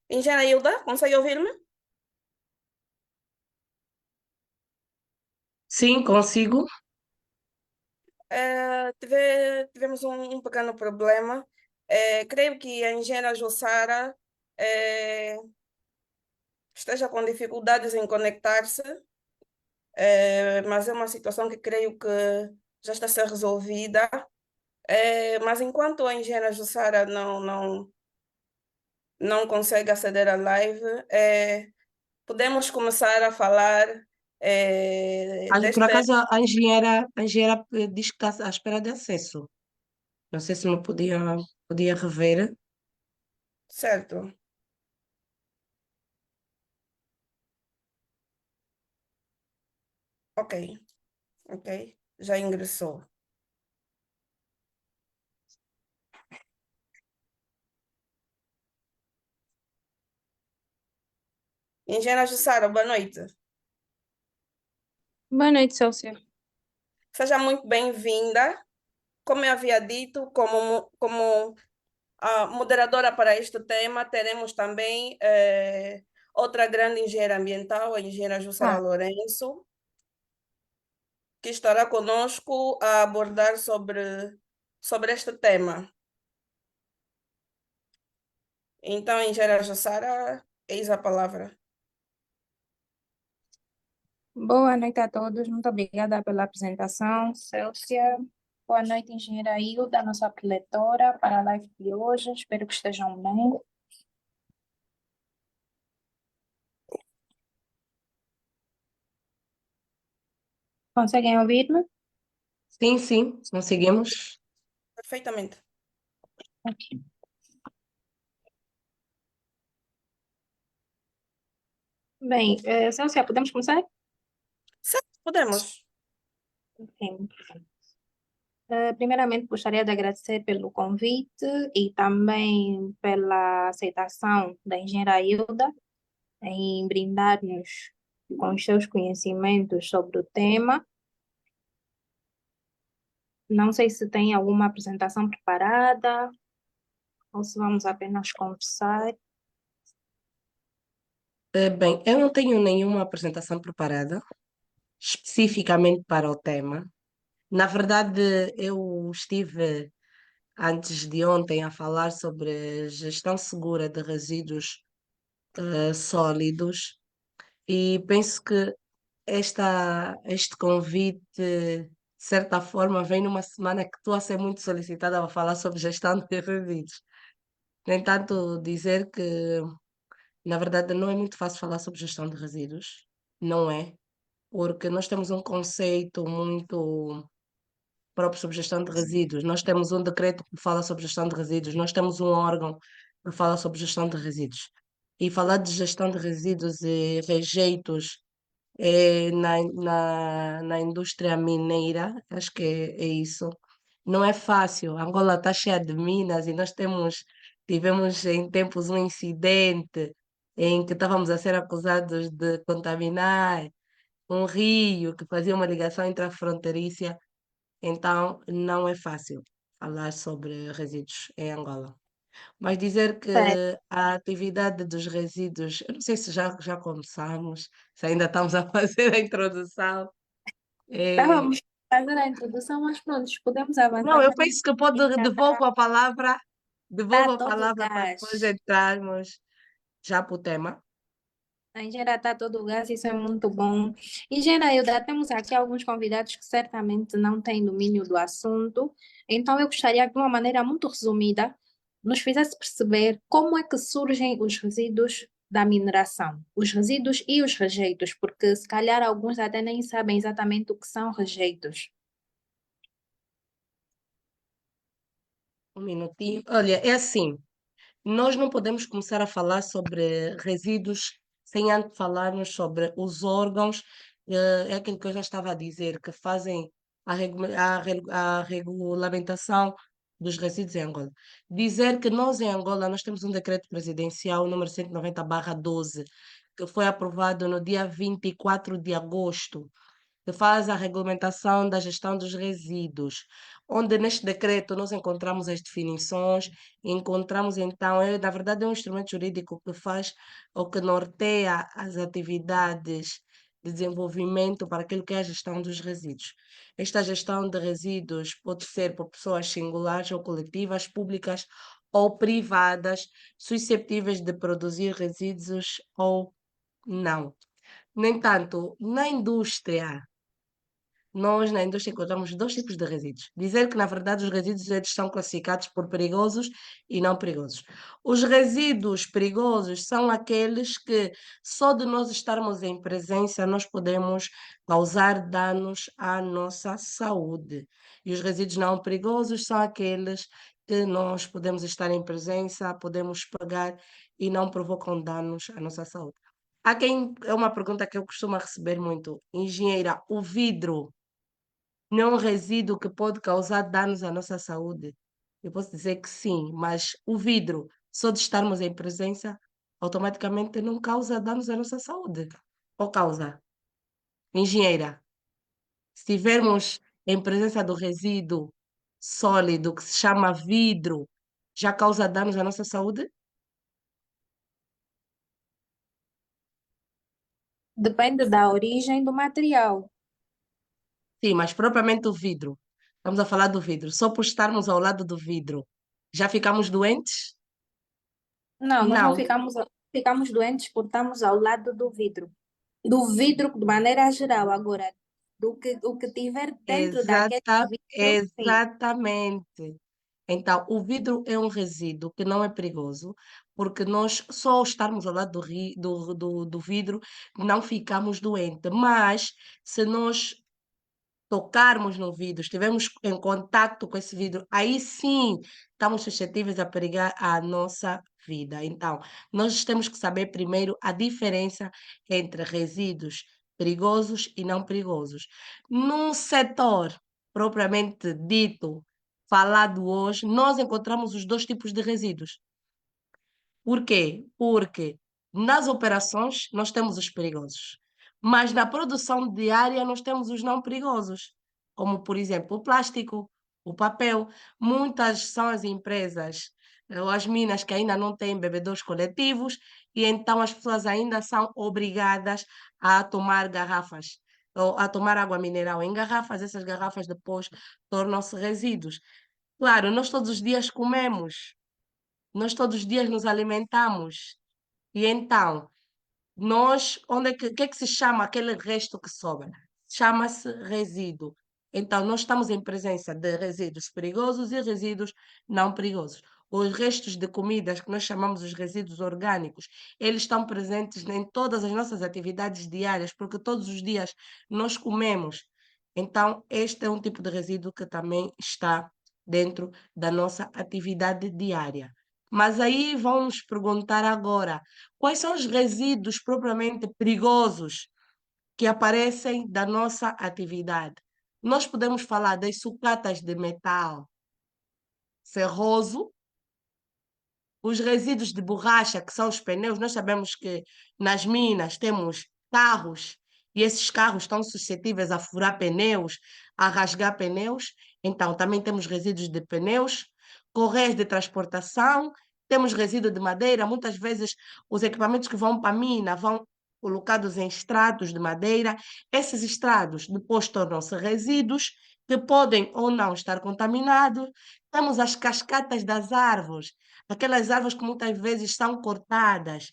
Engenheira Hilda, consegue ouvir-me? Sim, consigo. Tivemos um pequeno problema. Creio que a engenheira Jussara eh, esteja com dificuldades em conectar-se, mas é uma situação que creio que já está a ser resolvida. Mas enquanto a engenheira Jussara não consegue aceder à live, podemos começar a falar Por deste. acaso, a engenheira diz que está à espera de acesso. Não sei se me podia rever. Certo, ok, ok, já ingressou. Engenheira Jussara, boa noite. Boa noite, Célia. Seja muito bem-vinda. Como eu havia dito, como moderadora para este tema, teremos também outra grande engenheira ambiental, a engenheira Jussara Ah, Lourenço, que estará conosco a abordar sobre este tema. Então, engenheira Jussara, eis a palavra. boa noite a todos. Muito obrigada pela apresentação, Célia. Boa noite, engenheira Hilda, nossa preletora, para a live de hoje. Espero que estejam bem. Conseguem ouvir-me? Sim, sim, conseguimos. Perfeitamente. Ok. Bem, Célia, podemos começar? Certo, podemos. Sim. Primeiramente, gostaria de agradecer pelo convite e também pela aceitação da engenheira Hilda em brindar-nos com os seus conhecimentos sobre o tema. Não sei se tem alguma apresentação preparada ou se vamos apenas conversar. Bem, eu não tenho nenhuma apresentação preparada especificamente para o tema. Na verdade, eu estive antes de ontem a falar sobre gestão segura de resíduos sólidos e penso que este convite, de certa forma, vem numa semana que estou a ser muito solicitada a falar sobre gestão de resíduos. No entanto, dizer que, na verdade, não é muito fácil falar sobre gestão de resíduos. Não é, porque nós temos um conceito muito próprio sobre gestão de resíduos. Nós temos um decreto que fala sobre gestão de resíduos, nós temos um órgão que fala sobre gestão de resíduos. E falar de gestão de resíduos e rejeitos na indústria mineira, acho que é isso. Não é fácil. Angola está cheia de minas e tivemos em tempos um incidente em que estávamos a ser acusados de contaminar um rio que fazia uma ligação intrafronteiriça, então não é fácil falar sobre resíduos em Angola. Mas dizer que Certo. a atividade dos resíduos, eu não sei se já começamos, se ainda estamos a fazer a introdução. É, Estávamos fazendo a introdução, mas pronto, podemos não, avançar. eu penso que pode Já está devolvo a todo o palavra para depois gás. entrarmos já para o tema. A engenheira está todo o gás, isso é muito bom. Engenheira Hilda, temos aqui alguns convidados que certamente não têm domínio do assunto, então eu gostaria, de uma maneira muito resumida, nos fizesse perceber como é que surgem os resíduos da mineração, os resíduos e os rejeitos, porque se calhar alguns até nem sabem exatamente o que são rejeitos. Um minutinho. Olha, é assim. Nós não podemos começar a falar sobre resíduos sem antes falarmos sobre os órgãos, é aquilo que eu já estava a dizer, que fazem a regulamentação dos resíduos em Angola. Dizer que nós em Angola nós temos um decreto presidencial número 190/12, que foi aprovado no dia 24 de agosto que faz a regulamentação da gestão dos resíduos, onde neste decreto nós encontramos as definições, encontramos então, na verdade é um instrumento jurídico que faz ou que norteia as atividades de desenvolvimento para aquilo que é a gestão dos resíduos. Esta gestão de resíduos pode ser por pessoas singulares ou coletivas, públicas ou privadas, suscetíveis de produzir resíduos ou não. No entanto, nós na indústria encontramos dois tipos de resíduos. Dizer que, na verdade, os resíduos eles são classificados por perigosos e não perigosos. Os resíduos perigosos são aqueles que, só de nós estarmos em presença, nós podemos causar danos à nossa saúde. E os resíduos não perigosos são aqueles que nós podemos estar em presença, podemos pagar e não provocam danos à nossa saúde. É uma pergunta que eu costumo receber muito. Engenheira, o vidro não é um resíduo que pode causar danos à nossa saúde? Eu posso dizer que sim, mas o vidro, só de estarmos em presença, automaticamente não causa danos à nossa saúde. Ou causa? Engenheira, se estivermos em presença do resíduo sólido que se chama vidro, já causa danos à nossa saúde? Depende da origem do material. Sim, mas propriamente o vidro. Estamos a falar do vidro. Só por estarmos ao lado do vidro, já ficamos doentes? Não, nós não Não. ficamos doentes por estarmos ao lado do vidro. Do vidro de maneira geral, agora, o que tiver dentro daquele vidro, sim. Exatamente. Então, o vidro é um resíduo que não é perigoso, porque nós só ao estarmos ao lado do vidro não ficamos doentes. Mas se nós tocarmos no vidro, estivermos em contato com esse vidro, aí sim estamos suscetíveis a perigar a nossa vida. Então, nós temos que saber primeiro a diferença entre resíduos perigosos e não perigosos. Num setor propriamente dito, falado hoje, nós encontramos os dois tipos de resíduos. Por quê? Porque nas operações nós temos os perigosos, mas na produção diária nós temos os não perigosos, como por exemplo o plástico, o papel. Muitas são as empresas ou as minas que ainda não têm bebedouros coletivos e então as pessoas ainda são obrigadas a tomar garrafas ou a tomar água mineral em garrafas. Essas garrafas depois tornam-se resíduos. Claro, nós todos os dias comemos, nós todos os dias nos alimentamos. E então, o que é que se chama aquele resto que sobra? Chama-se resíduo. Então, nós estamos em presença de resíduos perigosos e resíduos não perigosos. Os restos de comidas, que nós chamamos os resíduos orgânicos, eles estão presentes em todas as nossas atividades diárias, porque todos os dias nós comemos. Então, este é um tipo de resíduo que também está dentro da nossa atividade diária. Mas aí vamos perguntar agora, quais são os resíduos propriamente perigosos que aparecem da nossa atividade? Nós podemos falar das sucatas de metal ferroso, os resíduos de borracha, que são os pneus. Nós sabemos que nas minas temos carros e esses carros estão suscetíveis a furar pneus, a rasgar pneus. Então, também temos resíduos de pneus, correias de transportação, temos resíduo de madeira. Muitas vezes os equipamentos que vão para a mina vão colocados em estratos de madeira. Esses estratos depois tornam-se resíduos que podem ou não estar contaminados. Temos as cascatas das árvores, aquelas árvores que muitas vezes são cortadas.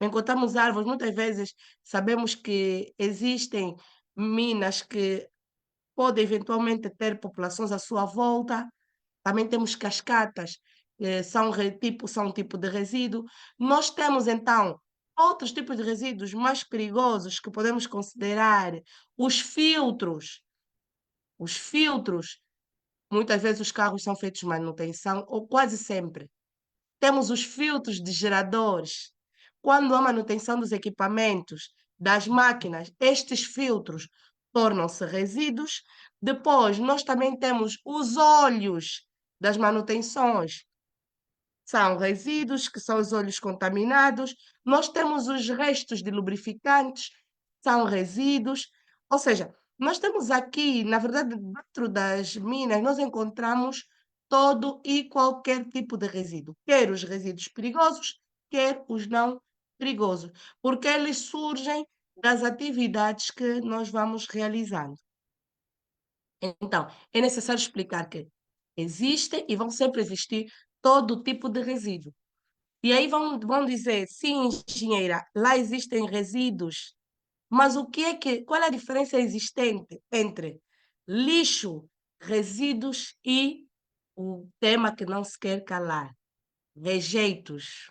Encontramos árvores, muitas vezes sabemos que existem minas que podem eventualmente ter populações à sua volta. Também temos cascatas, que são um tipo de resíduo. Nós temos, então, outros tipos de resíduos mais perigosos que podemos considerar os filtros. Os filtros, muitas vezes os carros são feitos manutenção, ou quase sempre. Temos os filtros de geradores. Quando há manutenção dos equipamentos, das máquinas, estes filtros tornam-se resíduos. Depois, nós também temos os óleos das manutenções. São resíduos, que são os óleos contaminados. Nós temos os restos de lubrificantes, são resíduos. Ou seja, Nós temos aqui, na verdade, dentro das minas, nós encontramos todo e qualquer tipo de resíduo, quer os resíduos perigosos, quer os não perigosos, porque eles surgem das atividades que nós vamos realizando. Então, é necessário explicar que existem e vão sempre existir todo tipo de resíduo. E aí vão dizer, sim, engenheira, lá existem resíduos, mas qual é a diferença existente entre lixo, resíduos e o tema que não se quer calar, rejeitos?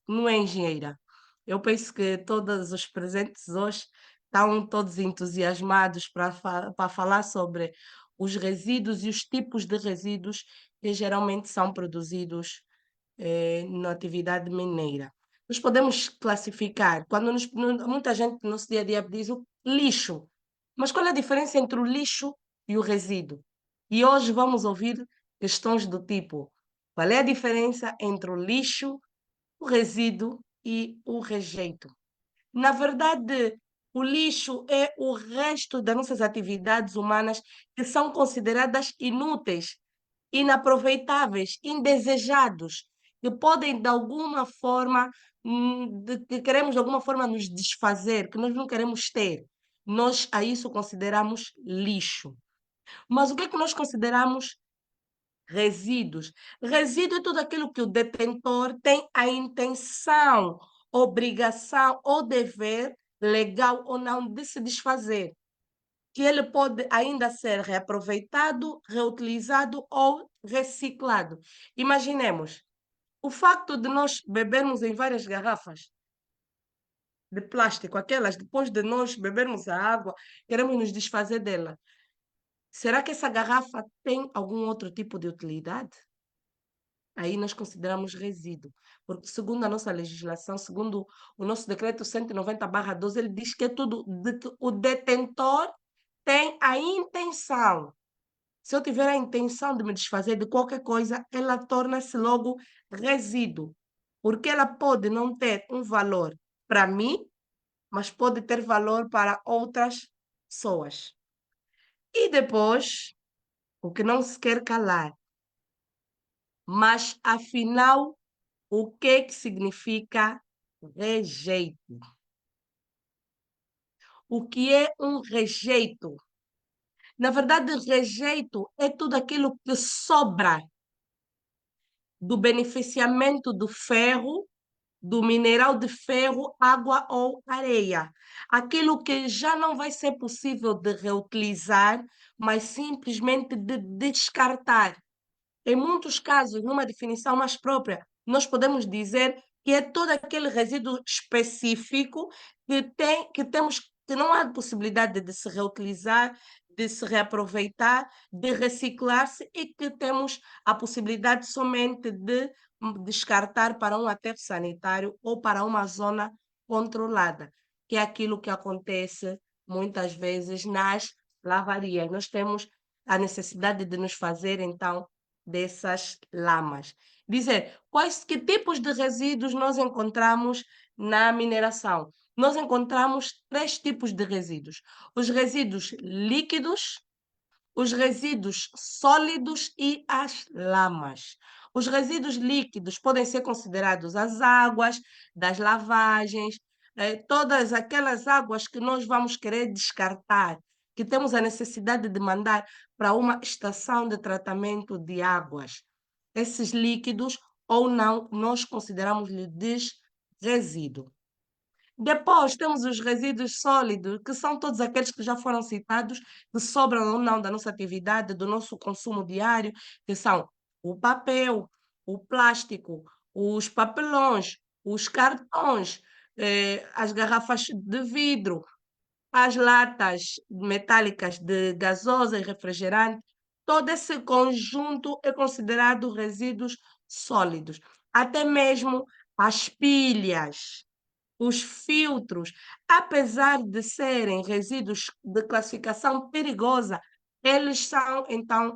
Não é, engenheira? Eu penso que todos os presentes hoje estão todos entusiasmados para falar sobre os resíduos e os tipos de resíduos que geralmente são produzidos na atividade mineira. Nós podemos classificar, muita gente no seu dia a dia diz o lixo, mas qual é a diferença entre o lixo e o resíduo? E hoje vamos ouvir questões do tipo: qual é a diferença entre o lixo, o resíduo e o rejeito? Na verdade, o lixo é o resto das nossas atividades humanas que são consideradas inúteis, inaproveitáveis, indesejados, que podem de alguma forma, que queremos de alguma forma nos desfazer, que nós não queremos ter. Nós a isso consideramos lixo. Mas o que é que nós consideramos resíduos? Resíduo é tudo aquilo que o detentor tem a intenção, obrigação ou dever, legal ou não, de se desfazer, que ele pode ainda ser reaproveitado, reutilizado ou reciclado. Imaginemos, o facto de nós bebermos em várias garrafas de plástico, aquelas depois de nós bebermos a água, queremos nos desfazer dela. Será que essa garrafa tem algum outro tipo de utilidade? Aí nós consideramos resíduo, porque segundo a nossa legislação, segundo o nosso decreto 190/12, ele diz que é tudo de que o detentor tem a intenção. Se eu tiver a intenção de me desfazer de qualquer coisa, ela torna-se logo resíduo, porque ela pode não ter um valor para mim, mas pode ter valor para outras pessoas. E depois, o que não se quer calar, mas afinal, o que significa rejeito? O que é um rejeito? Na verdade, rejeito é tudo aquilo que sobra do beneficiamento do ferro, do mineral de ferro, água ou areia. Aquilo que já não vai ser possível de reutilizar, mas simplesmente de descartar. Em muitos casos, numa definição mais própria, nós podemos dizer que é todo aquele resíduo específico que não há possibilidade de se reutilizar, de se reaproveitar, de reciclar-se e que temos a possibilidade somente de descartar para um aterro sanitário ou para uma zona controlada, que é aquilo que acontece muitas vezes nas lavarias. Nós temos a necessidade de nos fazer, então, dessas lamas. Dizer, que tipos de resíduos nós encontramos na mineração? Nós encontramos 3 tipos de resíduos: os resíduos líquidos, os resíduos sólidos e as lamas. Os resíduos líquidos podem ser considerados as águas das lavagens, todas aquelas águas que nós vamos querer descartar, que temos a necessidade de mandar para uma estação de tratamento de águas. Esses líquidos ou não, nós consideramos-lhe resíduo. Depois temos os resíduos sólidos, que são todos aqueles que já foram citados, que sobram ou não da nossa atividade, do nosso consumo diário, que são o papel, o plástico, os papelões, os cartões, as garrafas de vidro, as latas metálicas de gasosa e refrigerante. Todo esse conjunto é considerado resíduos sólidos. Até mesmo as pilhas, os filtros, apesar de serem resíduos de classificação perigosa, eles são, então,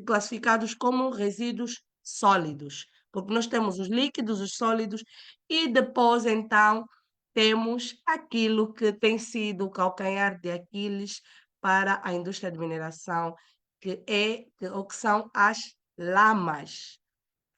classificados como resíduos sólidos, porque nós temos os líquidos, os sólidos, e depois, então, temos aquilo que tem sido o calcanhar de Aquiles para a indústria de mineração, ou que são as lamas.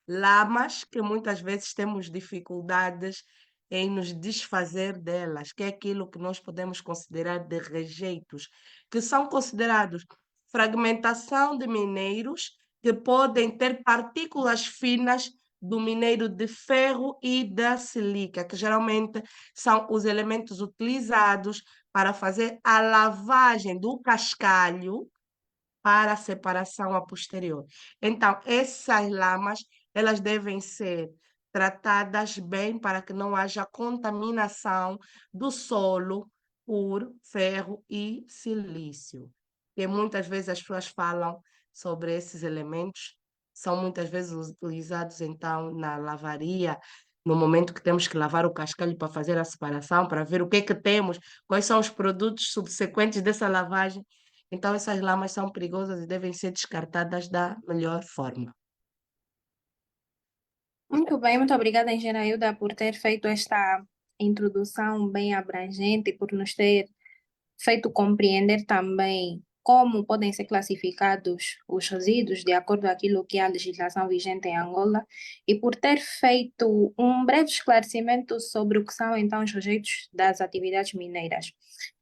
Lamas que muitas vezes temos dificuldades em nos desfazer delas, que é aquilo que nós podemos considerar de rejeitos, que são considerados fragmentação de mineiros que podem ter partículas finas do mineiro de ferro e da sílica, que geralmente são os elementos utilizados para fazer a lavagem do cascalho para a separação a posterior. Então, essas lamas, elas devem ser tratadas bem para que não haja contaminação do solo por ferro e silício. E muitas vezes as pessoas falam sobre esses elementos, são muitas vezes utilizados então na lavaria, no momento que temos que lavar o cascalho para fazer a separação, para ver o que é que temos, quais são os produtos subsequentes dessa lavagem. Então, essas lamas são perigosas e devem ser descartadas da melhor forma. Muito bem, muito obrigada, engenheira Hilda, por ter feito esta introdução bem abrangente e por nos ter feito compreender também como podem ser classificados os resíduos de acordo com aquilo que é a legislação vigente em Angola e por ter feito um breve esclarecimento sobre o que são então os rejeitos das atividades mineiras.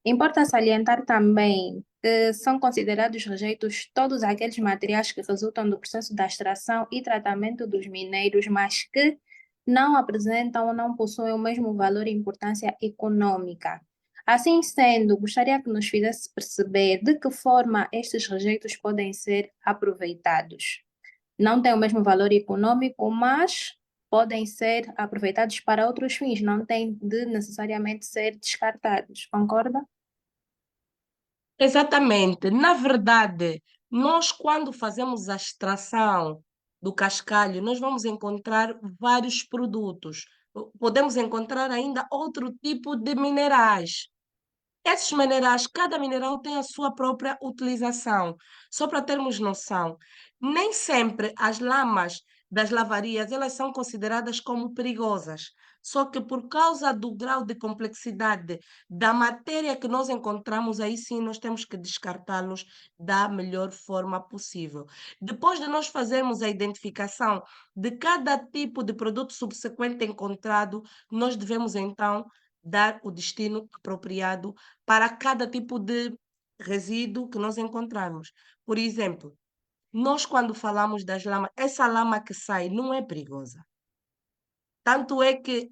Importa salientar também que são considerados rejeitos todos aqueles materiais que resultam do processo da extração e tratamento dos mineiros, mas que não apresentam ou não possuem o mesmo valor e importância econômica. Assim sendo, gostaria que nos fizesse perceber de que forma estes rejeitos podem ser aproveitados. Não têm o mesmo valor econômico, mas podem ser aproveitados para outros fins, não têm de necessariamente ser descartados, concorda? Exatamente. Na verdade, nós, quando fazemos a extração do cascalho, nós vamos encontrar vários produtos. Podemos encontrar ainda outro tipo de minerais. Esses minerais, cada mineral tem a sua própria utilização. Só para termos noção, nem sempre as lamas das lavarias elas são consideradas como perigosas. Só que por causa do grau de complexidade da matéria que nós encontramos, aí sim nós temos que descartá-los da melhor forma possível. Depois de nós fazermos a identificação de cada tipo de produto subsequente encontrado, nós devemos então dar o destino apropriado para cada tipo de resíduo que nós encontrarmos. Por exemplo, nós quando falamos das lamas, essa lama que sai não é perigosa. Tanto é que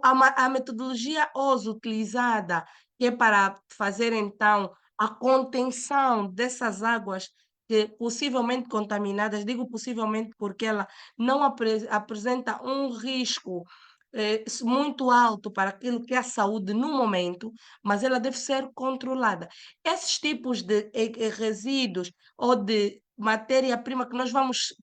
a metodologia OS utilizada, que é para fazer então a contenção dessas águas que possivelmente contaminadas, digo possivelmente porque ela não apresenta um risco muito alto para aquilo que é a saúde no momento, mas ela deve ser controlada. Esses tipos de resíduos ou de matéria-prima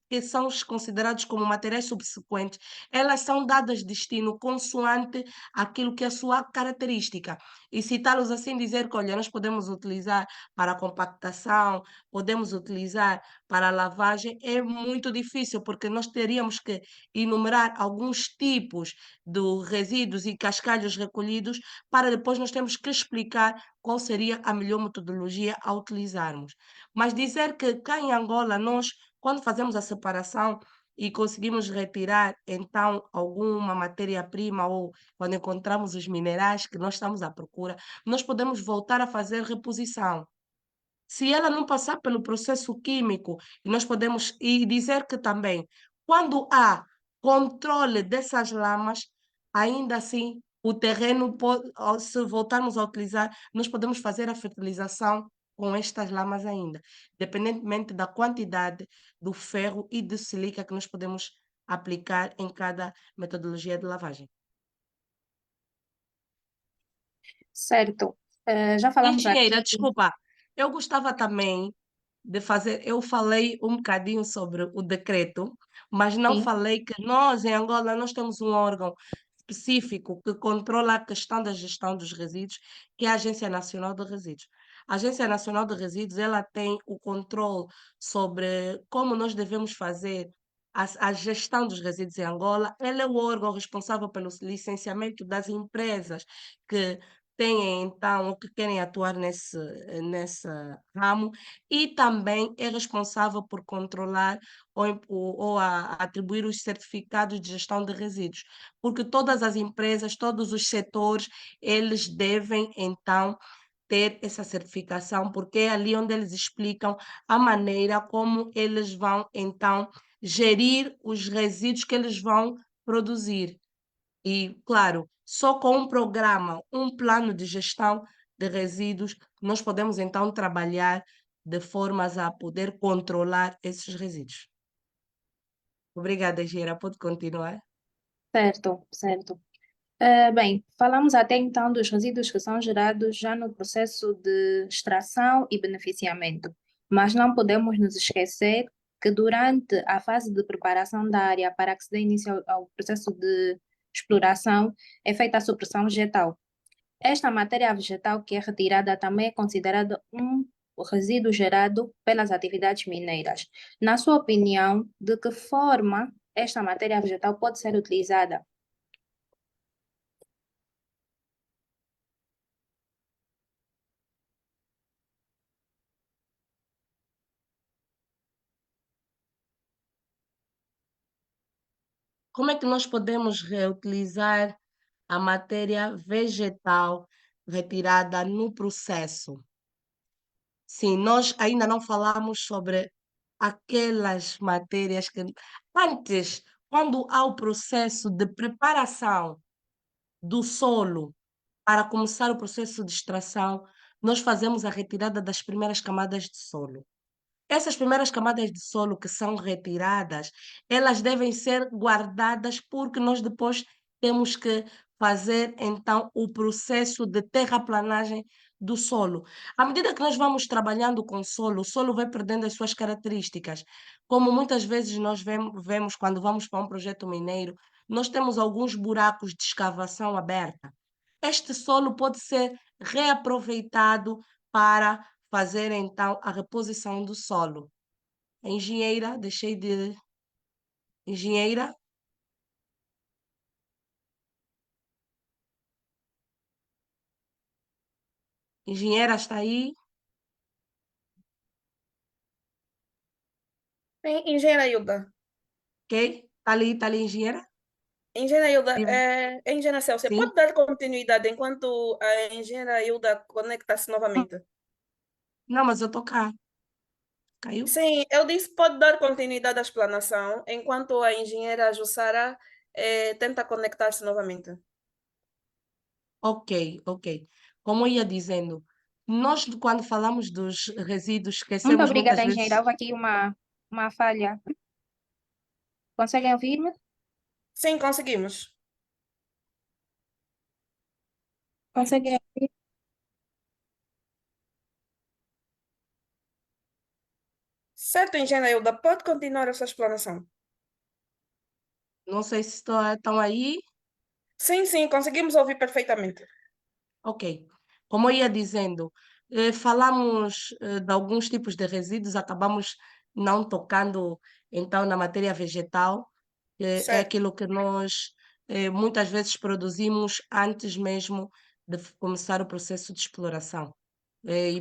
que são considerados como materiais subsequentes, elas são dadas destino consoante aquilo que é a sua característica. E citá-los assim, dizer que, olha, nós podemos utilizar para compactação, podemos utilizar para lavagem, é muito difícil, porque nós teríamos que enumerar alguns tipos de resíduos e cascalhos recolhidos para depois nós temos que explicar qual seria a melhor metodologia a utilizarmos. Mas dizer que cá em Angola, nós, quando fazemos a separação, e conseguimos retirar então alguma matéria-prima ou quando encontramos os minerais que nós estamos à procura, nós podemos voltar a fazer reposição. Se ela não passar pelo processo químico, e nós podemos e dizer que também, quando há controle dessas lamas, ainda assim o terreno pode, se voltarmos a utilizar, nós podemos fazer a fertilização com estas lamas ainda, independentemente da quantidade do ferro e de sílica que nós podemos aplicar em cada metodologia de lavagem. Certo. Já falamos Engenheira, aqui, desculpa, eu gostava também de fazer. Eu falei um bocadinho sobre o decreto, mas não sim. falei que nós, em Angola, nós temos um órgão específico que controla a questão da gestão dos resíduos, que é a Agência Nacional de Resíduos. A Agência Nacional de Resíduos, ela tem o controle sobre como nós devemos fazer a gestão dos resíduos em Angola, ele é o órgão responsável pelo licenciamento das empresas que têm, então, ou que querem atuar nesse ramo, e também é responsável por controlar ou atribuir os certificados de gestão de resíduos, porque todas as empresas, todos os setores, eles devem, então, ter essa certificação, porque é ali onde eles explicam a maneira como eles vão, então, gerir os resíduos que eles vão produzir. E, claro, só com um programa, um plano de gestão de resíduos, nós podemos então trabalhar de formas a poder controlar esses resíduos. Obrigada, Gira. Pode continuar. Certo, certo. Bem, falamos até então dos resíduos que são gerados já no processo de extração e beneficiamento, mas não podemos nos esquecer que durante a fase de preparação da área para que se dê início ao processo de exploração, é feita a supressão vegetal. Esta matéria vegetal que é retirada também é considerada um resíduo gerado pelas atividades mineiras. Na sua opinião, de que forma esta matéria vegetal pode ser utilizada? Como é que nós podemos reutilizar a matéria vegetal retirada no processo? Sim, nós ainda não falamos sobre aquelas matérias que antes, quando há o processo de preparação do solo para começar o processo de extração, nós fazemos a retirada das primeiras camadas de solo. Essas primeiras camadas de solo que são retiradas, elas devem ser guardadas porque nós depois temos que fazer então o processo de terraplanagem do solo. À medida que nós vamos trabalhando com o solo vai perdendo as suas características. Como muitas vezes nós vemos quando vamos para um projeto mineiro, nós temos alguns buracos de escavação aberta. Este solo pode ser reaproveitado para fazer então a reposição do solo. A engenheira, deixei de. Engenheira, engenheira está aí, Engenheira Hilda. ok? Está ali, engenheira? Engenheira Hilda, Sim. engenheira Céu, você Sim. pode dar continuidade enquanto a engenheira Hilda conecta-se novamente? Não, mas eu estou cá. Caiu? Sim, eu disse pode dar continuidade à explanação enquanto a engenheira Jussara tenta conectar-se novamente. Ok, ok. Como eu ia dizendo, nós quando falamos dos resíduos, Muito esquecemos muitas obrigada, engenheira. vezes. Houve aqui uma falha. Conseguem ouvir-me? Sim, conseguimos. Conseguem ouvir? Certo, engenheira Hilda, pode continuar a sua explanação. Não sei se estão aí. Sim, sim, conseguimos ouvir perfeitamente. Ok. Como eu ia dizendo, falamos de alguns tipos de resíduos, acabamos não tocando então na matéria vegetal, que é Certo, aquilo que nós muitas vezes produzimos antes mesmo de começar o processo de exploração. E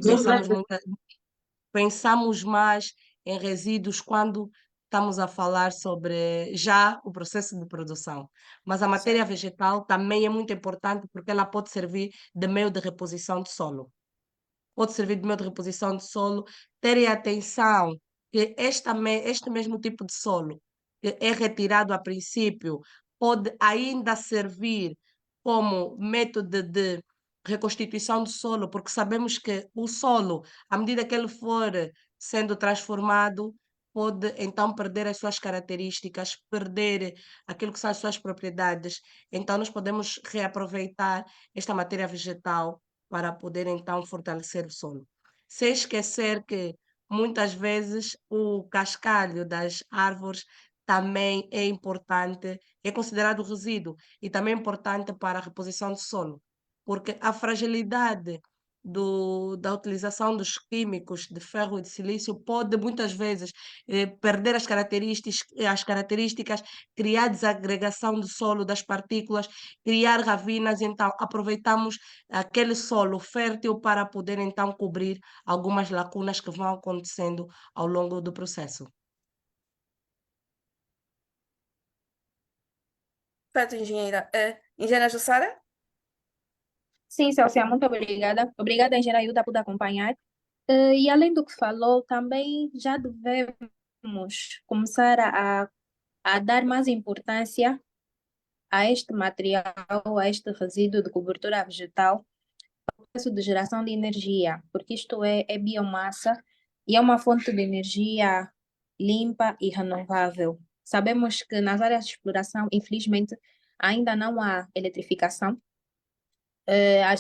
pensamos mais em resíduos quando estamos a falar sobre já o processo de produção. Mas a matéria certo, vegetal também é muito importante porque ela pode servir de meio de reposição de solo. Pode servir de meio de reposição de solo. Terem atenção que este mesmo tipo de solo que é retirado a princípio pode ainda servir como método de reconstituição do solo, porque sabemos que o solo, à medida que ele for sendo transformado, pode então perder as suas características, perder aquilo que são as suas propriedades. Então, nós podemos reaproveitar esta matéria vegetal para poder então fortalecer o solo. Sem esquecer que muitas vezes o cascalho das árvores também é importante, é considerado resíduo e também é importante para a reposição do solo, porque a fragilidade da utilização dos químicos de ferro e de silício pode muitas vezes perder as características, criar desagregação do solo, das partículas, criar ravinas. Então, aproveitamos aquele solo fértil para poder então cobrir algumas lacunas que vão acontecendo ao longo do processo. Certo, engenheira. Engenheira Jussara? Sim, Celcia, muito obrigada. Obrigada, engenheira Hilda, por acompanhar. E além do que falou, também já devemos começar a dar mais importância a este material, a este resíduo de cobertura vegetal, processo de geração de energia, porque isto é biomassa e é uma fonte de energia limpa e renovável. Sabemos que nas áreas de exploração, infelizmente, ainda não há eletrificação.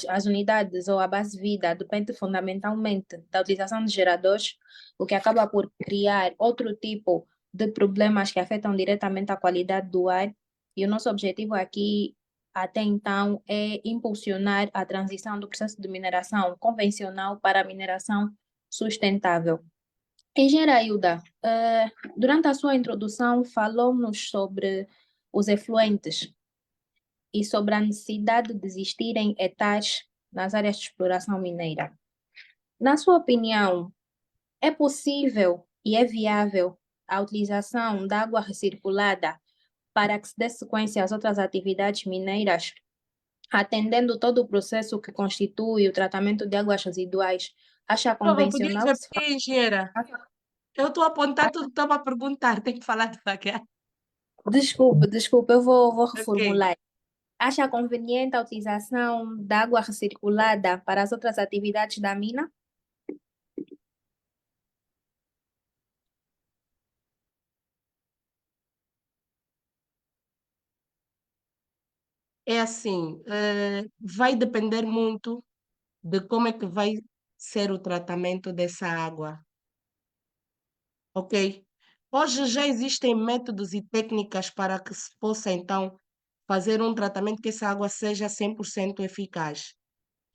As unidades ou a base vida depende fundamentalmente da utilização de geradores, o que acaba por criar outro tipo de problemas que afetam diretamente a qualidade do ar. E o nosso objetivo aqui, até então, é impulsionar a transição do processo de mineração convencional para a mineração sustentável. Engenheira Hilda, durante a sua introdução, falou-nos sobre os efluentes e sobre a necessidade de existirem hectares nas áreas de exploração mineira. Na sua opinião, é possível e é viável a utilização da água recirculada para que se dê sequência às outras atividades mineiras, atendendo todo o processo que constitui o tratamento de águas residuais? Acha Prova, podias convencional que se repetir, engenheira? Eu estou a apontar tudo que estava a perguntar, tenho que falar devagar. Desculpe, eu vou Ok. reformular. Acha conveniente a utilização da água recirculada para as outras atividades da mina? É assim, vai depender muito de como é que vai ser o tratamento dessa água, ok? Hoje já existem métodos e técnicas para que se possa, então, fazer um tratamento que essa água seja 100% eficaz.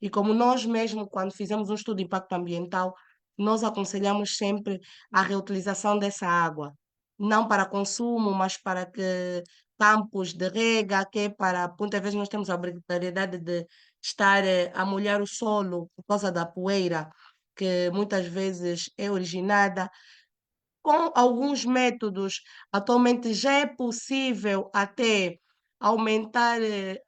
E como nós mesmo, quando fizemos um estudo de impacto ambiental, nós aconselhamos sempre a reutilização dessa água, não para consumo, mas para que campos de rega, que é para, muitas vezes nós temos a obrigatoriedade de estar a molhar o solo por causa da poeira, que muitas vezes é originada com alguns métodos, atualmente já é possível até aumentar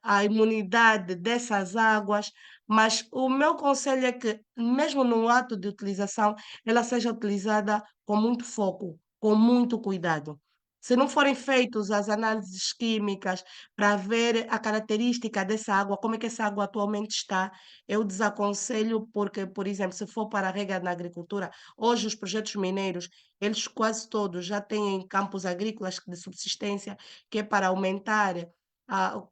a imunidade dessas águas, mas o meu conselho é que, mesmo no ato de utilização, ela seja utilizada com muito foco, com muito cuidado. Se não forem feitas as análises químicas para ver a característica dessa água, como é que essa água atualmente está, eu desaconselho, porque, por exemplo, se for para a rega na agricultura, hoje os projetos mineiros eles quase todos já têm campos agrícolas de subsistência, que é para aumentar,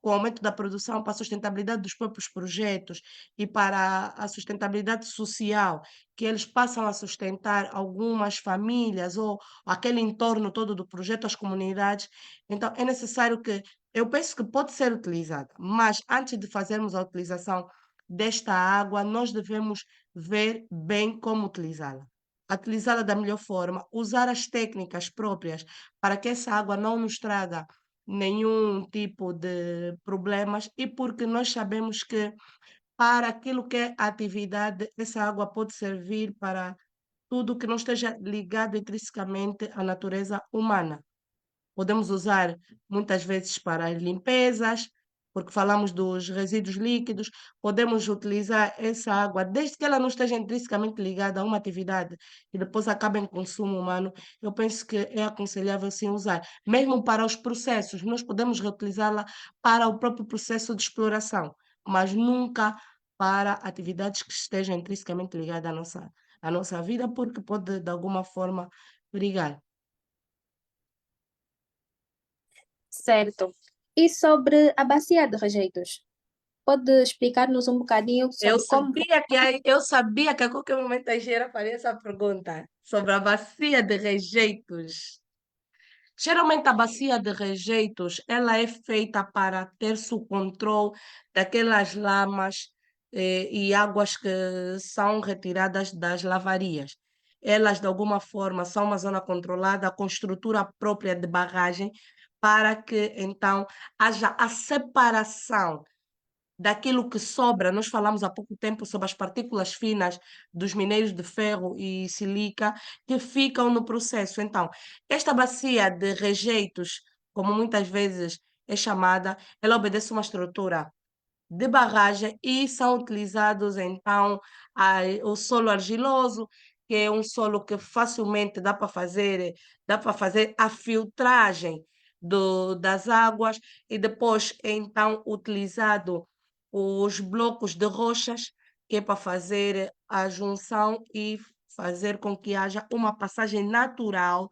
com o aumento da produção, para a sustentabilidade dos próprios projetos e para a sustentabilidade social, que eles passam a sustentar algumas famílias ou aquele entorno todo do projeto, as comunidades. Então, é necessário que, eu penso que pode ser utilizada, mas antes de fazermos a utilização desta água, nós devemos ver bem como utilizá-la, utilizá-la da melhor forma, usar as técnicas próprias para que essa água não nos traga nenhum tipo de problemas e porque nós sabemos que para aquilo que é a atividade, essa água pode servir para tudo que não esteja ligado intrinsecamente à natureza humana. Podemos usar muitas vezes para as limpezas, porque falamos dos resíduos líquidos, podemos utilizar essa água, desde que ela não esteja intrinsecamente ligada a uma atividade e depois acabe em consumo humano, eu penso que é aconselhável sim usar. Mesmo para os processos, nós podemos reutilizá-la para o próprio processo de exploração, mas nunca para atividades que estejam intrinsecamente ligadas à nossa vida, porque pode de alguma forma perigar. Certo. E sobre a bacia de rejeitos? Pode explicar-nos um bocadinho Eu sobre como. sabia eu sabia que a qualquer momento a engenheira faria essa pergunta sobre a bacia de rejeitos. Geralmente a bacia de rejeitos, ela é feita para ter-se o controle daquelas lamas e águas que são retiradas das lavarias. Elas, de alguma forma, são uma zona controlada com estrutura própria de barragem para que, então, haja a separação daquilo que sobra. Nós falamos há pouco tempo sobre as partículas finas dos minérios de ferro e sílica que ficam no processo. Então, esta bacia de rejeitos, como muitas vezes é chamada, ela obedece uma estrutura de barragem e são utilizados então o solo argiloso, que é um solo que facilmente dá para fazer a filtragem das águas e depois é então utilizado os blocos de rochas, que é para fazer a junção e fazer com que haja uma passagem natural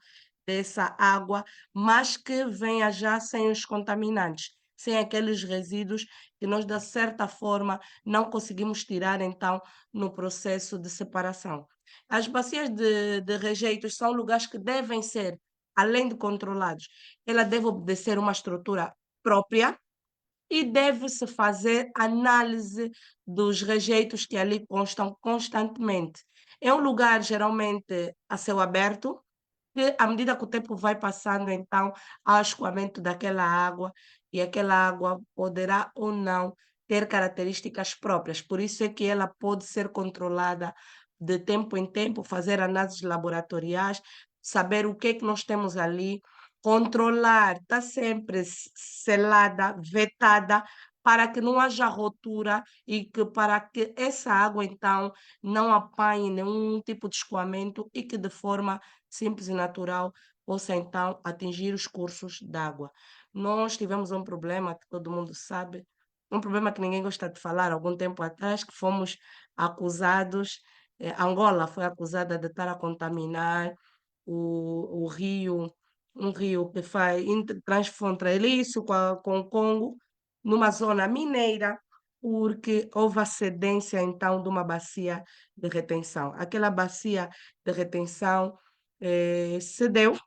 dessa água, mas que venha já sem os contaminantes, sem aqueles resíduos que nós, de certa forma, não conseguimos tirar, então, no processo de separação. As bacias de rejeitos são lugares que devem ser, além de controlados, ela deve obedecer uma estrutura própria e deve-se fazer análise dos rejeitos que ali constam constantemente. É um lugar, geralmente, a céu aberto, que à medida que o tempo vai passando, então, há escoamento daquela água e aquela água poderá ou não ter características próprias. Por isso é que ela pode ser controlada de tempo em tempo, fazer análises laboratoriais, saber o que é que nós temos ali, controlar, está sempre selada, vetada, para que não haja rotura e que para que essa água, então, não apanhe nenhum tipo de escoamento e que de forma simples e natural possa então atingir os cursos d'água. Nós tivemos um problema que todo mundo sabe, um problema que ninguém gosta de falar, algum tempo atrás, que fomos acusados, Angola foi acusada de estar a contaminar o rio, um rio que faz transfronteiriço com o Congo, numa zona mineira, porque houve a cedência então de uma bacia de retenção. Aquela bacia de retenção cedeu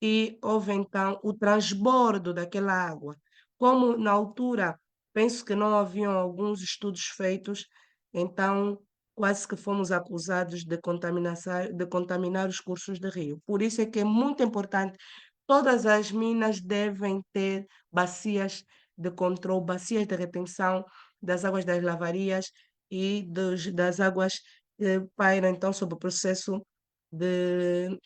e houve então o transbordo daquela água. Como na altura penso que não haviam alguns estudos feitos, então quase que fomos acusados de contaminar os cursos de rio. Por isso é que é muito importante, todas as minas devem ter bacias de controle, bacias de retenção das águas das lavarias e das águas que pairam então sobre o processo de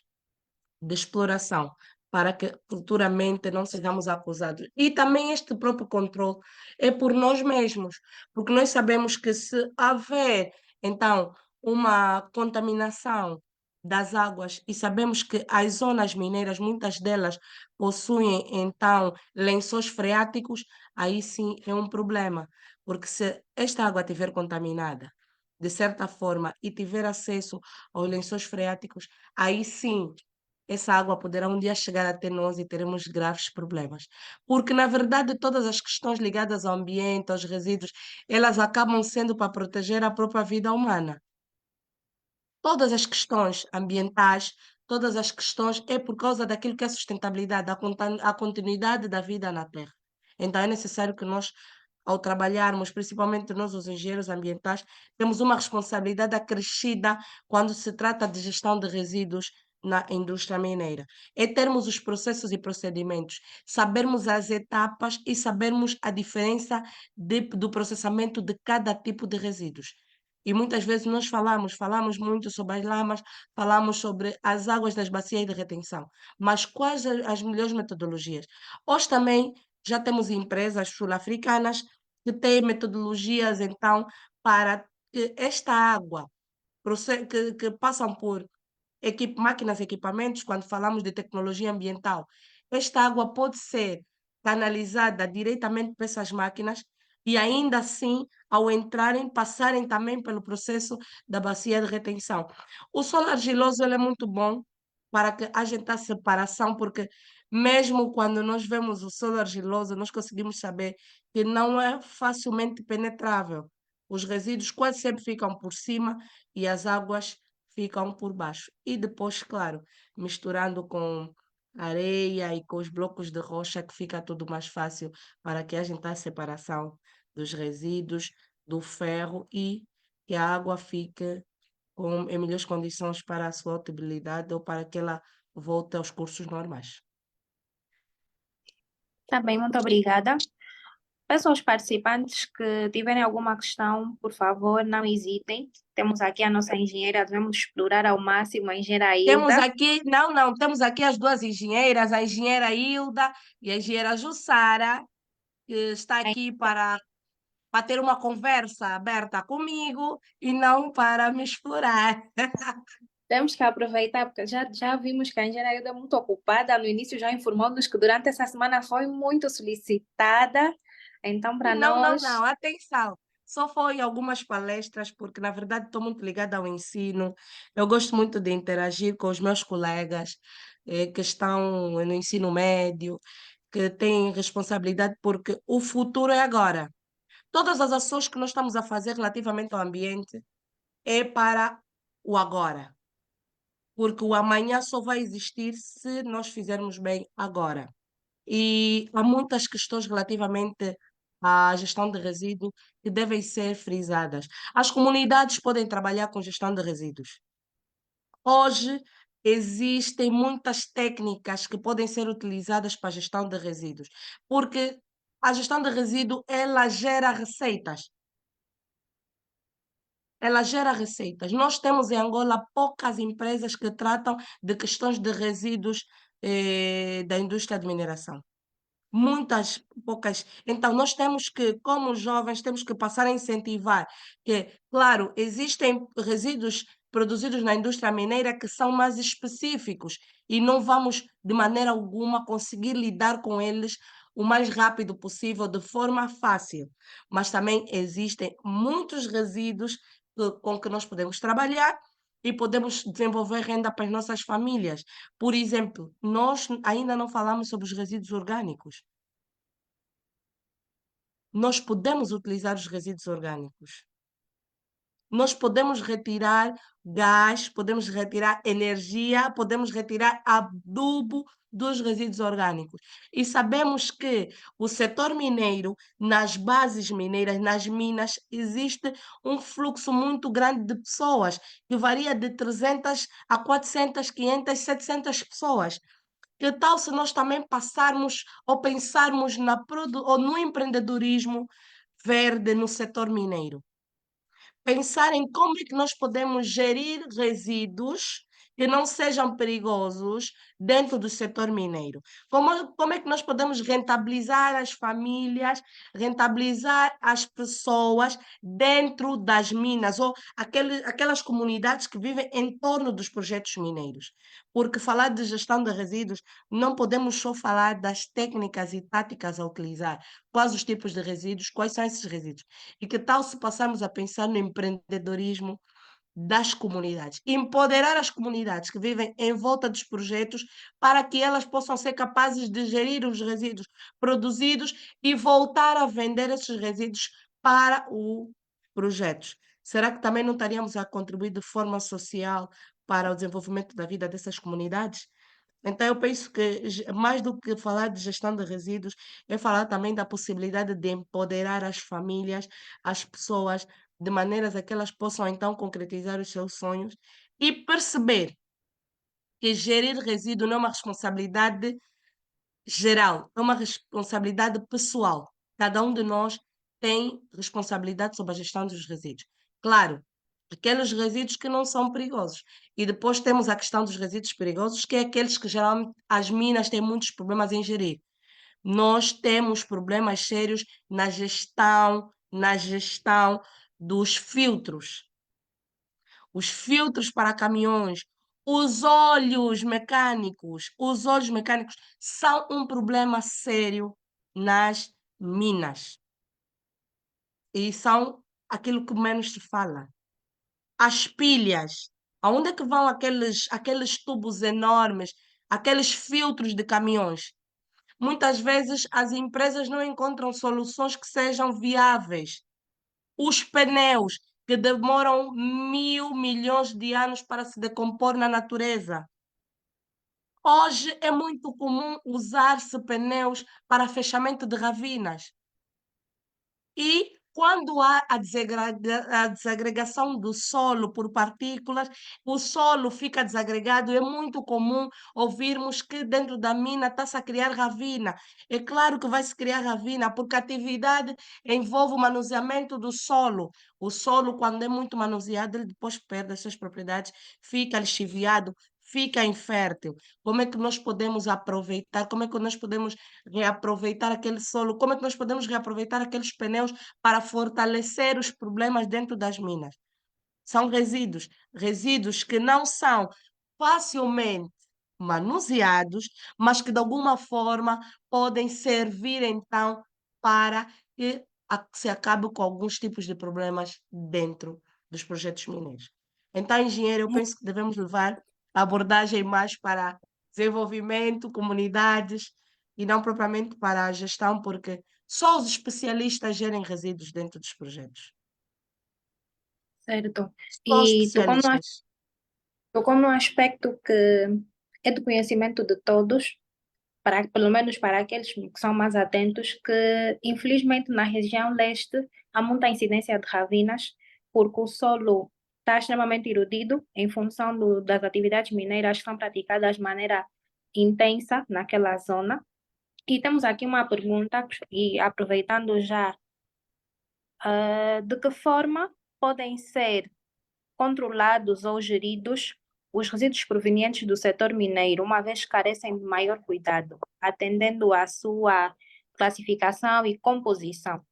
exploração, para que futuramente não sejamos acusados. E também este próprio controle é por nós mesmos, porque nós sabemos que se haver, então, uma contaminação das águas e sabemos que as zonas mineiras, muitas delas possuem, então, lençóis freáticos, aí sim é um problema, porque se esta água estiver contaminada, de certa forma, e tiver acesso aos lençóis freáticos, aí sim essa água poderá um dia chegar até nós e teremos graves problemas. Porque, na verdade, todas as questões ligadas ao ambiente, aos resíduos, elas acabam sendo para proteger a própria vida humana. Todas as questões ambientais, todas as questões é por causa daquilo que é sustentabilidade, a continuidade da vida na Terra. Então é necessário que nós, ao trabalharmos, principalmente nós, os engenheiros ambientais, temos uma responsabilidade acrescida quando se trata de gestão de resíduos na indústria mineira. É termos os processos e procedimentos, sabermos as etapas e sabermos a diferença do processamento de cada tipo de resíduos. E muitas vezes nós falamos muito sobre as lamas, falamos sobre as águas das bacias de retenção, mas quais as melhores metodologias? Hoje também já temos empresas sul-africanas que têm metodologias, então, para que esta água que passam por máquinas e equipamentos, quando falamos de tecnologia ambiental, esta água pode ser canalizada diretamente para essas máquinas e ainda assim, ao entrarem, passarem também pelo processo da bacia de retenção. O solo argiloso ele é muito bom para que haja então separação, porque mesmo quando nós vemos o solo argiloso, nós conseguimos saber que não é facilmente penetrável. Os resíduos quase sempre ficam por cima e as águas ficam por baixo. E depois, claro, misturando com areia e com os blocos de rocha, que fica tudo mais fácil para que haja então a separação dos resíduos do ferro e que a água fique em melhores condições para a sua utilibilidade ou para que ela volte aos cursos normais. Tá bem, muito obrigada. Peço aos participantes que tiverem alguma questão, por favor, não hesitem. Temos aqui a nossa engenheira, devemos explorar ao máximo a engenheira Temos Hilda. aqui, não, temos aqui as duas engenheiras, a engenheira Hilda e a engenheira Jussara, que está aqui para ter uma conversa aberta comigo e não para me explorar. Temos que aproveitar, porque já vimos que a engenheira Hilda é muito ocupada. No início já informou-nos que durante essa semana foi muito solicitada. Então, para Não, nós, atenção. Só foi algumas palestras, porque na verdade estou muito ligada ao ensino. Eu gosto muito de interagir com os meus colegas que estão no ensino médio, que têm responsabilidade, porque o futuro é agora. Todas as ações que nós estamos a fazer relativamente ao ambiente é para o agora, porque o amanhã só vai existir se nós fizermos bem agora. E há muitas questões relativamente à gestão de resíduos que devem ser frisadas. As comunidades podem trabalhar com gestão de resíduos. Hoje existem muitas técnicas que podem ser utilizadas para a gestão de resíduos, porque a gestão de resíduo ela gera receitas. Ela gera receitas. Nós temos em Angola poucas empresas que tratam de questões de resíduos da indústria de mineração. Muitas, poucas. Então, nós temos que, como jovens, temos que passar a incentivar que, claro, existem resíduos produzidos na indústria mineira que são mais específicos e não vamos, de maneira alguma, conseguir lidar com eles o mais rápido possível, de forma fácil. Mas também existem muitos resíduos com que nós podemos trabalhar e podemos desenvolver renda para as nossas famílias. Por exemplo, nós ainda não falamos sobre os resíduos orgânicos. Nós podemos utilizar os resíduos orgânicos. Nós podemos retirar gás, podemos retirar energia, podemos retirar adubo dos resíduos orgânicos. E sabemos que o setor mineiro, nas bases mineiras, nas minas, existe um fluxo muito grande de pessoas, que varia de 300 a 400, 500, 700 pessoas. Que tal se nós também passarmos ou pensarmos ou no empreendedorismo verde no setor mineiro? Pensar em como é que nós podemos gerir resíduos que não sejam perigosos dentro do setor mineiro. Como é que nós podemos rentabilizar as famílias, rentabilizar as pessoas dentro das minas ou aquelas comunidades que vivem em torno dos projetos mineiros. Porque falar de gestão de resíduos, não podemos só falar das técnicas e táticas a utilizar. Quais os tipos de resíduos, quais são esses resíduos? E que tal se passarmos a pensar no empreendedorismo das comunidades? Empoderar as comunidades que vivem em volta dos projetos para que elas possam ser capazes de gerir os resíduos produzidos e voltar a vender esses resíduos para o projeto. Será que também não estaríamos a contribuir de forma social para o desenvolvimento da vida dessas comunidades? Então, eu penso que mais do que falar de gestão de resíduos, é falar também da possibilidade de empoderar as famílias, as pessoas, de maneiras a que elas possam então concretizar os seus sonhos e perceber que gerir resíduo não é uma responsabilidade geral, é uma responsabilidade pessoal. Cada um de nós tem responsabilidade sobre a gestão dos resíduos. Claro, aqueles resíduos que não são perigosos. E depois temos a questão dos resíduos perigosos, que é aqueles que geralmente as minas têm muitos problemas em gerir. Nós temos problemas sérios na gestão dos filtros. Os filtros para caminhões, os óleos mecânicos são um problema sério nas minas. E são aquilo que menos se fala. As pilhas, aonde é que vão aqueles tubos enormes, aqueles filtros de caminhões? Muitas vezes as empresas não encontram soluções que sejam viáveis. Os pneus, que demoram 1.000 milhões de anos para se decompor na natureza. Hoje é muito comum usar-se pneus para fechamento de ravinas. E quando há a desagregação do solo por partículas, o solo fica desagregado. É muito comum ouvirmos que dentro da mina está-se a criar ravina. É claro que vai se criar ravina, porque a atividade envolve o manuseamento do solo. O solo, quando é muito manuseado, ele depois perde as suas propriedades, fica lixiviado, fica infértil. Como é que nós podemos aproveitar? Como é que nós podemos reaproveitar aquele solo? Como é que nós podemos reaproveitar aqueles pneus para fortalecer os problemas dentro das minas? São resíduos, resíduos que não são facilmente manuseados, mas que de alguma forma podem servir então para que se acabe com alguns tipos de problemas dentro dos projetos mineiros. Então, engenheiro, eu penso que devemos levar a abordagem mais para desenvolvimento, comunidades, e não propriamente para a gestão, porque só os especialistas gerem resíduos dentro dos projetos. Certo. Só os E especialistas. tocou num aspecto que é do conhecimento de todos, pelo menos para aqueles que são mais atentos, que infelizmente na região leste há muita incidência de ravinas, porque o solo está extremamente erodido em função das atividades mineiras que são praticadas de maneira intensa naquela zona. E temos aqui uma pergunta, e aproveitando já, de que forma podem ser controlados ou geridos os resíduos provenientes do setor mineiro, uma vez que carecem de maior cuidado, atendendo à sua classificação e composição?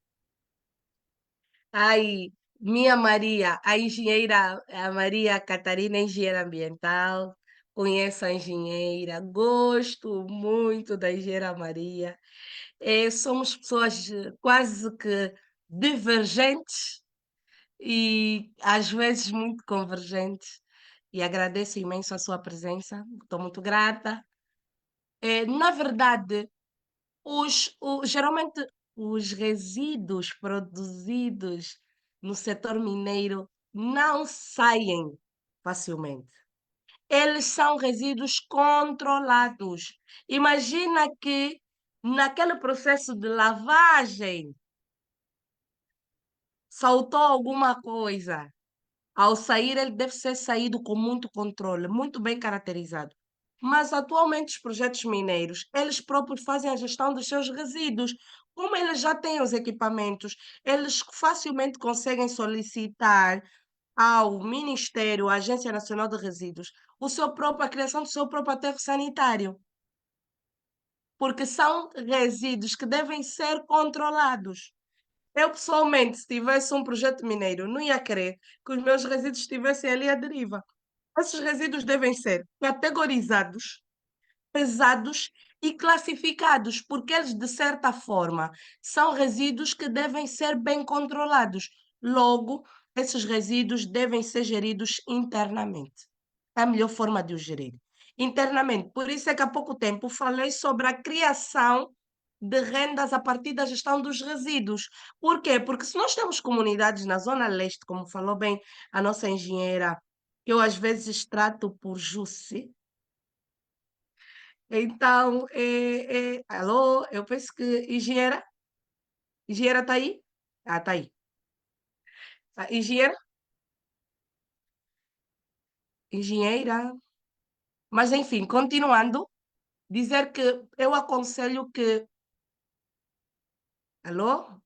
Ai, minha Maria, a engenheira, a Maria Catarina, engenheira ambiental, conheço a engenheira, gosto muito da engenheira Maria. Somos pessoas quase que divergentes e às vezes muito convergentes. E agradeço imenso a sua presença, estou muito grata. Na verdade, geralmente os resíduos produzidos no setor mineiro não saem facilmente. Eles são resíduos controlados. Imagina que naquele processo de lavagem saltou alguma coisa. Ao sair, ele deve ser saído com muito controle, muito bem caracterizado. Mas atualmente os projetos mineiros, eles próprios fazem a gestão dos seus resíduos. Como eles já têm os equipamentos, eles facilmente conseguem solicitar ao Ministério, à Agência Nacional de Resíduos, a criação do seu próprio aterro sanitário. Porque são resíduos que devem ser controlados. Eu, pessoalmente, se tivesse um projeto mineiro, não ia querer que os meus resíduos estivessem ali à deriva. Esses resíduos devem ser categorizados, pesados e classificados, porque eles, de certa forma, são resíduos que devem ser bem controlados. Logo, esses resíduos devem ser geridos internamente. É a melhor forma de os gerir. Internamente. Por isso é que há pouco tempo falei sobre a criação de rendas a partir da gestão dos resíduos. Por quê? Porque se nós temos comunidades na Zona Leste, como falou bem a nossa engenheira, que eu às vezes trato por Jussi. Então, alô, eu penso que engenheira, engenheira está aí? Ah, está aí. Engenheira, engenheira. Mas enfim, continuando, dizer que eu aconselho que, alô?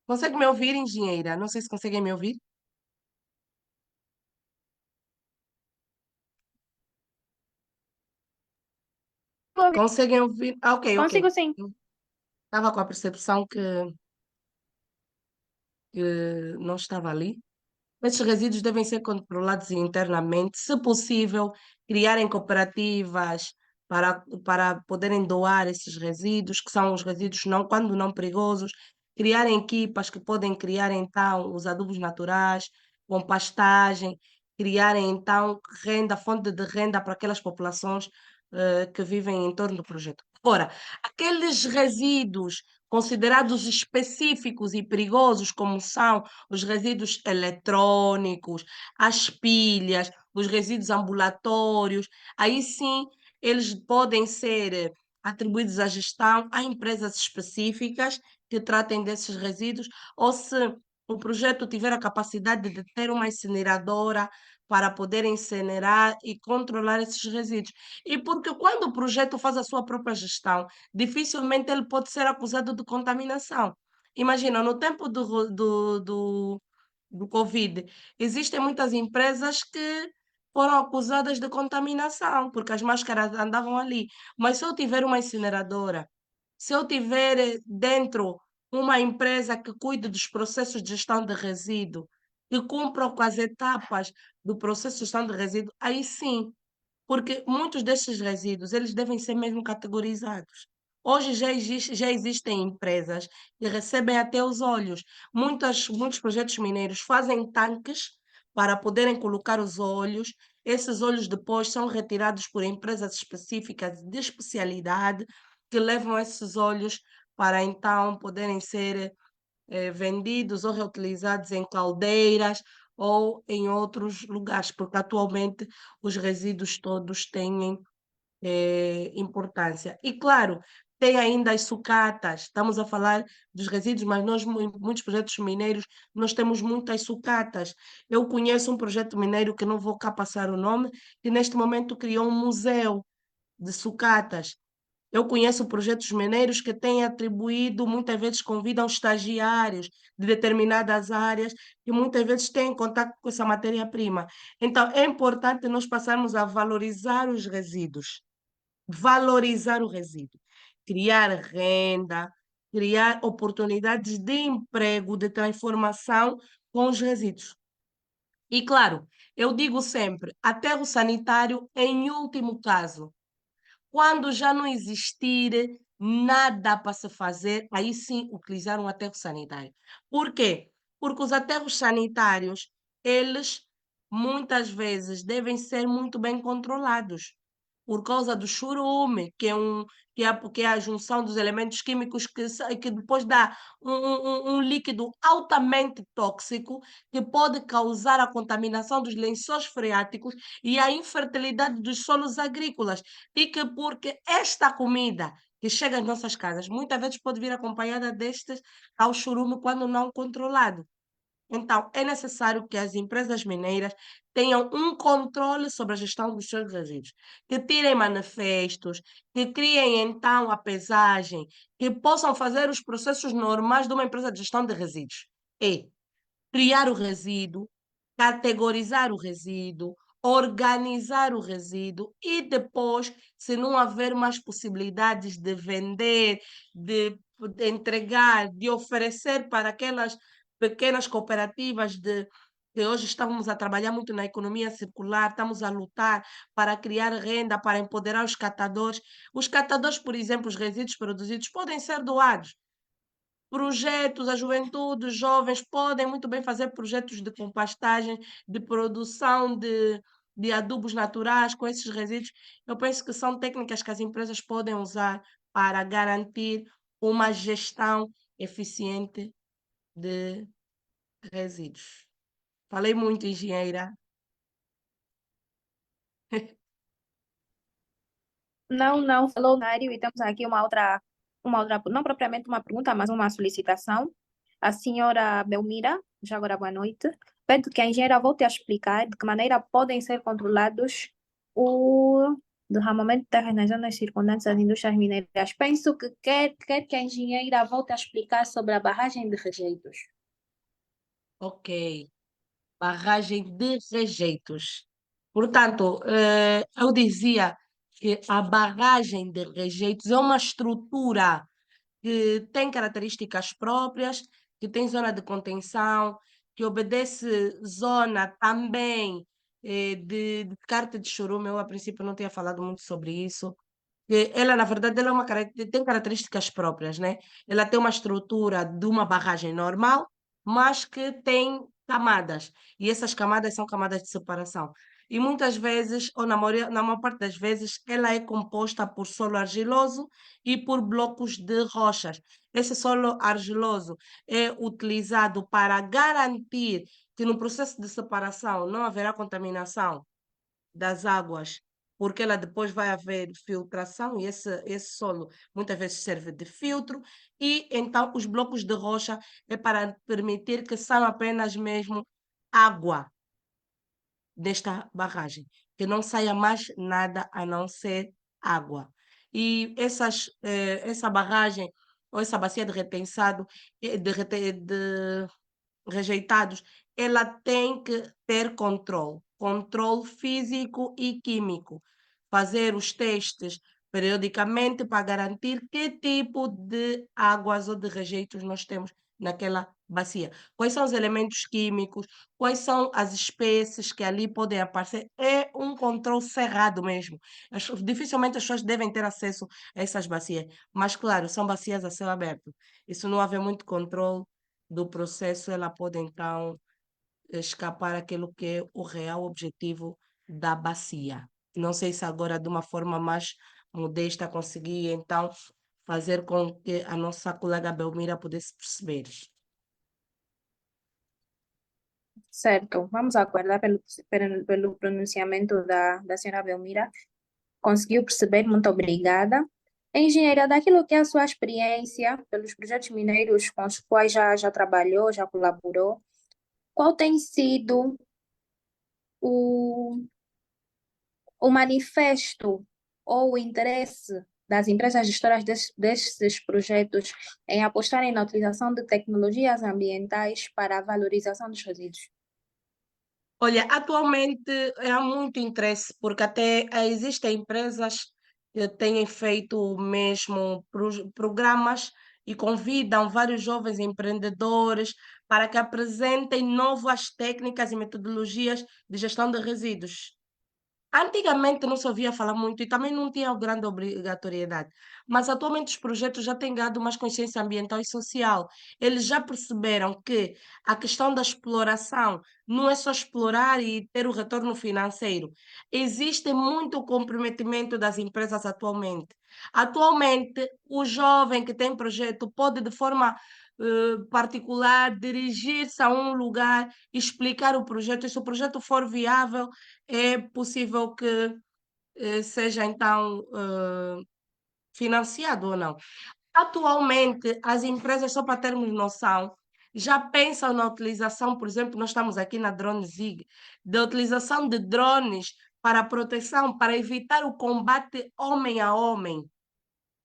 Consegue me ouvir, engenheira? Não sei se conseguem me ouvir. Conseguem ouvir? Ah, ok, ok. Consigo sim. Estava com a percepção que não estava ali. Esses resíduos devem ser controlados internamente, se possível, criarem cooperativas para poderem doar esses resíduos, que são os resíduos não, quando não perigosos, criarem equipas que podem criar então os adubos naturais, compostagem, criarem então renda, fonte de renda para aquelas populações que vivem em torno do projeto. Ora, aqueles resíduos considerados específicos e perigosos, como são os resíduos eletrônicos, as pilhas, os resíduos ambulatórios, aí sim eles podem ser atribuídos à gestão a empresas específicas que tratem desses resíduos, ou se o projeto tiver a capacidade de ter uma incineradora para poder incinerar e controlar esses resíduos. E porque quando o projeto faz a sua própria gestão, dificilmente ele pode ser acusado de contaminação. Imagina, no tempo do Covid, existem muitas empresas que foram acusadas de contaminação, porque as máscaras andavam ali. Mas se eu tiver uma incineradora, se eu tiver dentro uma empresa que cuide dos processos de gestão de resíduo, que cumpra com as etapas do processo de gestão de resíduo, aí sim, porque muitos destes resíduos, eles devem ser mesmo categorizados. Hoje já existem empresas que recebem até os óleos. Muitos projetos mineiros fazem tanques para poderem colocar os óleos. Esses óleos depois são retirados por empresas específicas de especialidade que levam esses óleos para então poderem ser vendidos ou reutilizados em caldeiras ou em outros lugares, porque atualmente os resíduos todos têm importância. E claro, tem ainda as sucatas, estamos a falar dos resíduos, mas nós, em muitos projetos mineiros, nós temos muitas sucatas. Eu conheço um projeto mineiro, que não vou cá passar o nome, que neste momento criou um museu de sucatas. Eu conheço projetos mineiros que têm atribuído, muitas vezes convidam estagiários de determinadas áreas que muitas vezes têm contato com essa matéria-prima. Então, é importante nós passarmos a valorizar o resíduo, criar renda, criar oportunidades de emprego, de transformação com os resíduos. E claro, eu digo sempre, aterro sanitário em último caso. Quando já não existir nada para se fazer, aí sim utilizar um aterro sanitário. Por quê? Porque os aterros sanitários, eles muitas vezes devem ser muito bem controlados, por causa do churume, que é a junção dos elementos químicos que depois dá um líquido altamente tóxico que pode causar a contaminação dos lençóis freáticos e a infertilidade dos solos agrícolas. E que porque esta comida que chega às nossas casas muitas vezes pode vir acompanhada destes ao churume quando não controlado. Então, é necessário que as empresas mineiras tenham um controle sobre a gestão dos seus resíduos, que tirem manifestos, que criem então a pesagem, que possam fazer os processos normais de uma empresa de gestão de resíduos. E criar o resíduo, categorizar o resíduo, organizar o resíduo e depois, se não haver mais possibilidades de vender, de entregar, de oferecer para aquelas pequenas cooperativas que hoje estamos a trabalhar muito na economia circular, estamos a lutar para criar renda, para empoderar os catadores. Os catadores, por exemplo, os resíduos produzidos podem ser doados. Projetos, a juventude, os jovens podem muito bem fazer projetos de compostagem, de produção de adubos naturais com esses resíduos. Eu penso que são técnicas que as empresas podem usar para garantir uma gestão eficiente de resíduos. Falei muito, engenheira. Não, não, falou Mário, e temos aqui uma outra, não propriamente uma pergunta, mas uma solicitação. A senhora Belmira, já agora boa noite, pede que a engenheira volte a explicar de que maneira podem ser controlados o derramamento de terras nas zonas circundantes às indústrias mineiras. Penso que quer que a engenheira volte a explicar sobre a barragem de rejeitos. Ok. Barragem de rejeitos. Portanto, eu dizia que a barragem de rejeitos é uma estrutura que tem características próprias, que tem zona de contenção, que obedece zona também de carta de chorume. Eu, a princípio, não tinha falado muito sobre isso. Ela, na verdade, ela tem características próprias, né? Ela tem uma estrutura de uma barragem normal, mas que tem camadas. E essas camadas são camadas de separação. E muitas vezes, ou na maior parte das vezes, ela é composta por solo argiloso e por blocos de rochas. Esse solo argiloso é utilizado para garantir que no processo de separação não haverá contaminação das águas porque ela depois vai haver filtração e esse solo muitas vezes serve de filtro, e então os blocos de rocha é para permitir que saia apenas mesmo água desta barragem, que não saia mais nada a não ser água. E essa barragem ou essa bacia de retenção, de rejeitados, ela tem que ter controle físico e químico, fazer os testes periodicamente para garantir que tipo de águas ou de rejeitos nós temos naquela bacia. Quais são os elementos químicos, quais são as espécies que ali podem aparecer. É um controle cerrado mesmo. Dificilmente as pessoas devem ter acesso a essas bacias, mas claro, são bacias a céu aberto. E se não houver muito controle do processo, ela pode então escapar aquilo que é o real objetivo da bacia. Não sei se agora, de uma forma mais modesta, consegui então fazer com que a nossa colega Belmira pudesse perceber. Certo, vamos aguardar pelo pronunciamento da senhora Belmira. Conseguiu perceber? Muito obrigada. Engenheira, daquilo que é a sua experiência pelos projetos mineiros com os quais já trabalhou, já colaborou, qual tem sido o, o manifesto ou o interesse das empresas gestoras desses projetos em apostarem na utilização de tecnologias ambientais para a valorização dos resíduos? Olha, atualmente há muito interesse, porque até existem empresas que têm feito mesmo programas e convidam vários jovens empreendedores para que apresentem novas técnicas e metodologias de gestão de resíduos. Antigamente não se ouvia falar muito e também não tinha grande obrigatoriedade, mas atualmente os projetos já têm ganhado mais consciência ambiental e social. Eles já perceberam que a questão da exploração não é só explorar e ter o retorno financeiro. Existe muito comprometimento das empresas atualmente. Atualmente, o jovem que tem projeto pode, de forma particular, dirigir-se a um lugar, explicar o projeto, e se o projeto for viável, é possível que seja então financiado ou não. Atualmente, as empresas, só para termos noção, já pensam na utilização, por exemplo, nós estamos aqui na Drone Zig, da utilização de drones para proteção, para evitar o combate homem a homem.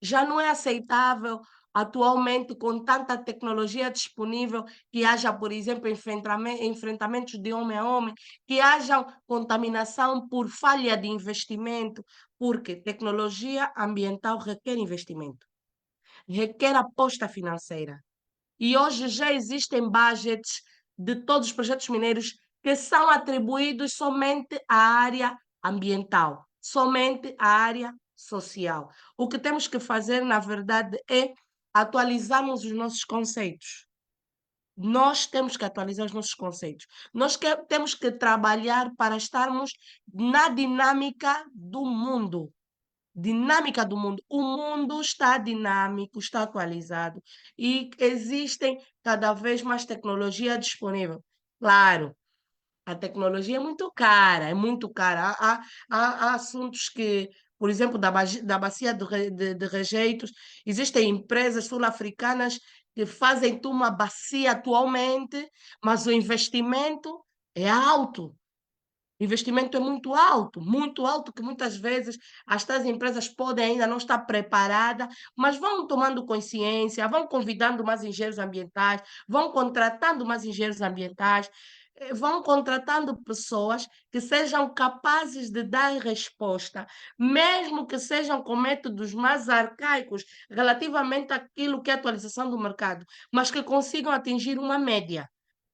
Já não é aceitável atualmente, com tanta tecnologia disponível, que haja, por exemplo, enfrentamentos de homem a homem, que haja contaminação por falha de investimento, porque tecnologia ambiental requer investimento, requer aposta financeira. E hoje já existem budgets de todos os projetos mineiros que são atribuídos somente à área ambiental, somente à área social. O que temos que fazer, na verdade, é atualizarmos os nossos conceitos. Nós temos que atualizar os nossos conceitos. Temos que trabalhar para estarmos na dinâmica do mundo. Dinâmica do mundo. O mundo está dinâmico, está atualizado e existem cada vez mais tecnologia disponível. Claro, a tecnologia é muito cara, é muito cara. Há assuntos que, por exemplo, da bacia de rejeitos, existem empresas sul-africanas que fazem uma bacia atualmente, mas o investimento é alto. O investimento é muito alto, que muitas vezes as tais empresas podem ainda não estar preparadas, mas vão tomando consciência, vão convidando mais engenheiros ambientais, vão contratando mais engenheiros ambientais, vão contratando pessoas que sejam capazes de dar resposta, mesmo que sejam com métodos mais arcaicos relativamente àquilo que é a atualização do mercado, mas que consigam atingir uma média.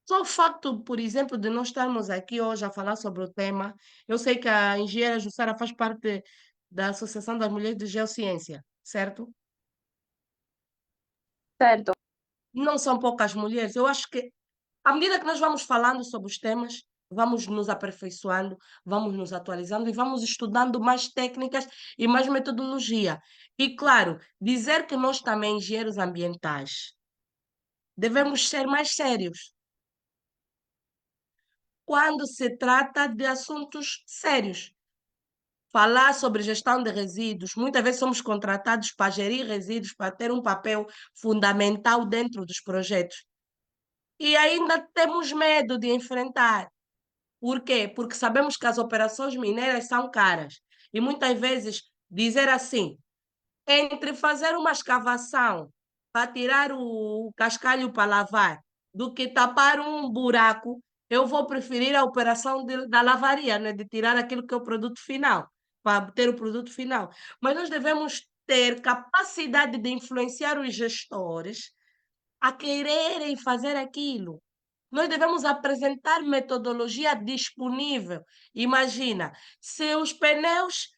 Só o facto, por exemplo, de nós estarmos aqui hoje a falar sobre o tema, eu sei que a engenheira Jussara faz parte da Associação das Mulheres de Geociência, certo? Certo. Não são poucas mulheres. Eu acho que, à medida que nós vamos falando sobre os temas, vamos nos aperfeiçoando, vamos nos atualizando e vamos estudando mais técnicas e mais metodologia. E, claro, dizer que nós também, engenheiros ambientais, devemos ser mais sérios quando se trata de assuntos sérios. falar sobre gestão de resíduos. Muitas vezes somos contratados para gerir resíduos, para ter um papel fundamental dentro dos projetos. E ainda temos medo de enfrentar. Por quê? Porque sabemos que as operações mineiras são caras. E muitas vezes dizer assim, entre fazer uma escavação para tirar o cascalho para lavar do que tapar um buraco, eu vou preferir a operação da lavaria, né? De tirar aquilo que é o produto final, para ter o produto final. Mas nós devemos ter capacidade de influenciar os gestores a quererem fazer aquilo. Nós devemos apresentar metodologia disponível. Imagina, se os pneus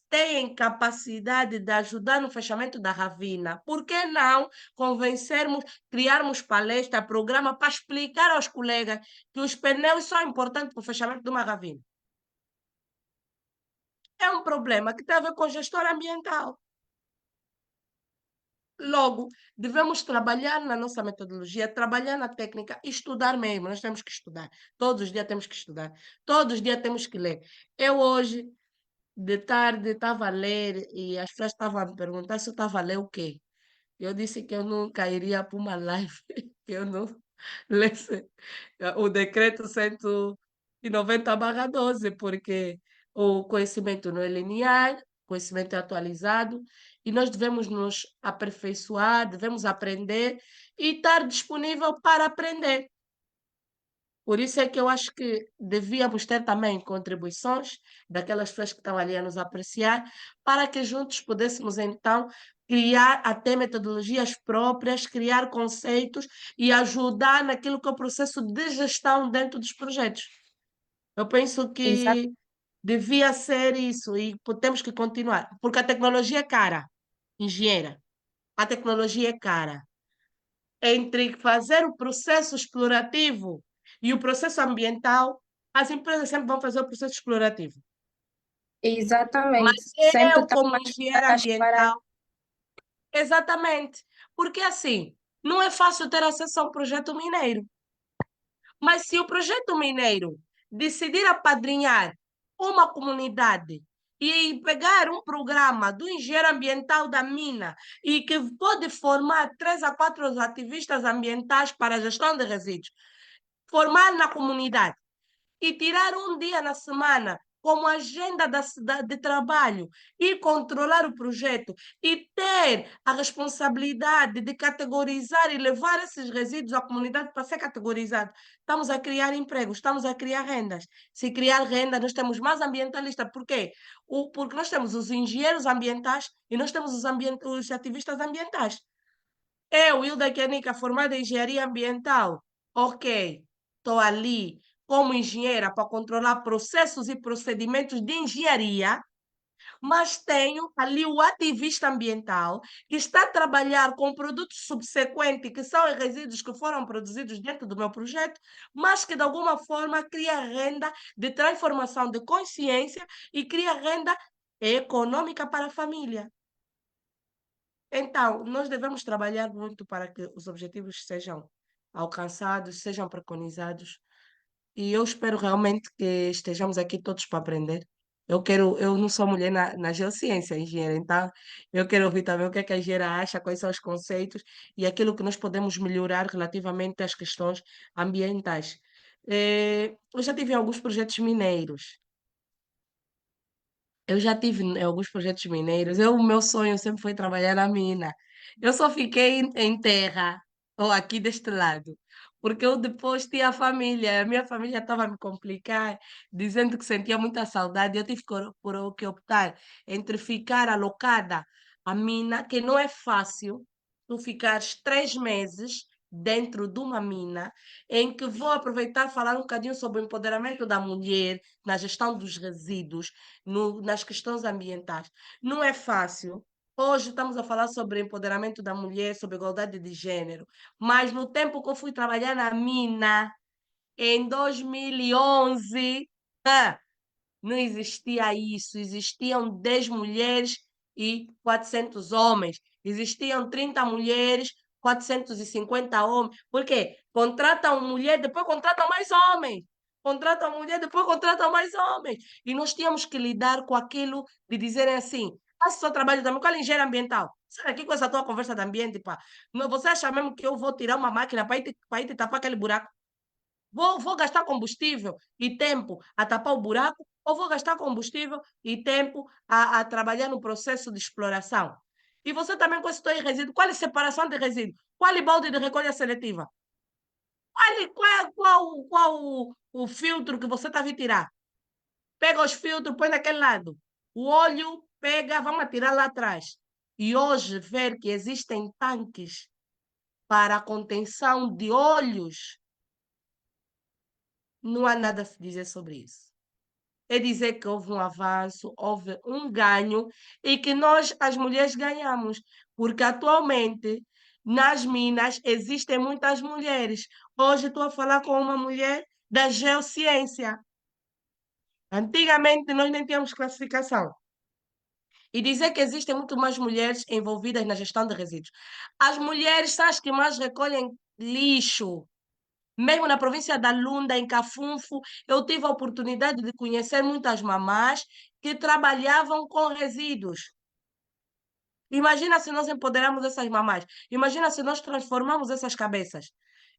têm capacidade de ajudar no fechamento da ravina, por que não convencermos, criarmos palestra, programa para explicar aos colegas que os pneus são importantes para o fechamento de uma ravina? É um problema que tem a ver com gestão ambiental. Logo, devemos trabalhar na nossa metodologia, trabalhar na técnica, estudar mesmo. Nós temos que estudar. Todos os dias temos que estudar. Todos os dias temos que ler. Eu hoje, de tarde, estava a ler e as pessoas estavam a me perguntar se eu estava a ler o quê. Eu disse que eu nunca iria para uma live, que eu não lesse o decreto 190/12, porque o conhecimento não é linear, o conhecimento é atualizado, e nós devemos nos aperfeiçoar, devemos aprender e estar disponível para aprender. Por isso é que eu acho que devíamos ter também contribuições daquelas pessoas que estão ali a nos apreciar, para que juntos pudéssemos então criar até metodologias próprias, criar conceitos e ajudar naquilo que é o processo de gestão dentro dos projetos. Eu penso Exa- que devia ser isso e temos que continuar, porque a tecnologia é cara, engenheira, a tecnologia é cara. Entre fazer o processo explorativo e o processo ambiental, as empresas sempre vão fazer o processo explorativo. Exatamente. Mas Sempre eu, estão como mais engenheira focadas para. ambiental, exatamente. Porque assim, não é fácil ter acesso a um projeto mineiro. Mas se o projeto mineiro decidir apadrinhar uma comunidade e pegar um programa do engenheiro ambiental da mina e que pode formar 3 a 4 ativistas ambientais para a gestão de resíduos, formar na comunidade e tirar um dia na semana como agenda de trabalho e controlar o projeto e ter a responsabilidade de categorizar e levar esses resíduos à comunidade para ser categorizado. Estamos a criar empregos, estamos a criar rendas. Se criar renda, nós temos mais ambientalistas. Por quê? Porque nós temos os engenheiros ambientais e nós temos os ativistas ambientais. Eu, Hilda Kenica, formada em engenharia ambiental, ok, estou ali como engenheira para controlar processos e procedimentos de engenharia, mas tenho ali o ativista ambiental que está a trabalhar com produtos subsequentes, que são os resíduos que foram produzidos dentro do meu projeto, mas que de alguma forma cria renda de transformação de consciência e cria renda econômica para a família. Então, nós devemos trabalhar muito para que os objetivos sejam alcançados, sejam preconizados, e eu espero realmente que estejamos aqui todos para aprender. Eu não sou mulher na geociência, engenheira, então eu quero ouvir também o que é que a engenheira acha, quais são os conceitos e aquilo que nós podemos melhorar relativamente às questões ambientais. Eu já tive alguns projetos mineiros. Eu já tive em alguns projetos mineiros. O meu sonho sempre foi trabalhar na mina. Eu só fiquei em terra, ou aqui deste lado, porque eu depois tinha família. A minha família estava a me complicar, dizendo que sentia muita saudade. Eu tive que optar entre ficar alocada à mina, que não é fácil, tu ficares 3 meses dentro de uma mina, em que vou aproveitar e falar um bocadinho sobre o empoderamento da mulher na gestão dos resíduos nas questões ambientais. Não é fácil. Hoje estamos a falar sobre empoderamento da mulher, sobre igualdade de gênero, mas no tempo que eu fui trabalhar na mina, em 2011, não existia isso. Existiam 10 mulheres e 400 homens. Existiam 30 mulheres, 450 homens. Por quê? Contratam mulher, depois contratam mais homens. contratam a mulher, depois contratam mais homens. E nós tínhamos que lidar com aquilo de dizerem assim, faz o seu trabalho também, qual é a engenharia ambiental? Sai aqui com essa tua conversa de ambiente, pá. Não, você acha mesmo que eu vou tirar uma máquina para ir te tapar aquele buraco? Vou gastar combustível e tempo a tapar o buraco, ou vou gastar combustível e tempo a trabalhar no processo de exploração? E você também com esse teu resíduo, qual é a separação de resíduo? Qual é o balde de recolha seletiva? Qual o filtro que você está a vir tirar? Pega os filtros, põe daquele lado. O óleo, pega, vamos tirar lá atrás. E hoje ver que existem tanques para a contenção de óleos, não há nada a se dizer sobre isso. É dizer que houve um avanço, houve um ganho e que nós, as mulheres, ganhamos. Porque atualmente, nas minas, existem muitas mulheres. Hoje estou a falar com uma mulher da geociência. Antigamente, nós nem tínhamos classificação. E dizer que existem muito mais mulheres envolvidas na gestão de resíduos. As mulheres são as que mais recolhem lixo. Mesmo na província da Lunda, em Cafunfo, eu tive a oportunidade de conhecer muitas mamás que trabalhavam com resíduos. Imagina se nós empoderamos essas mamás. Imagina se nós transformamos essas cabeças.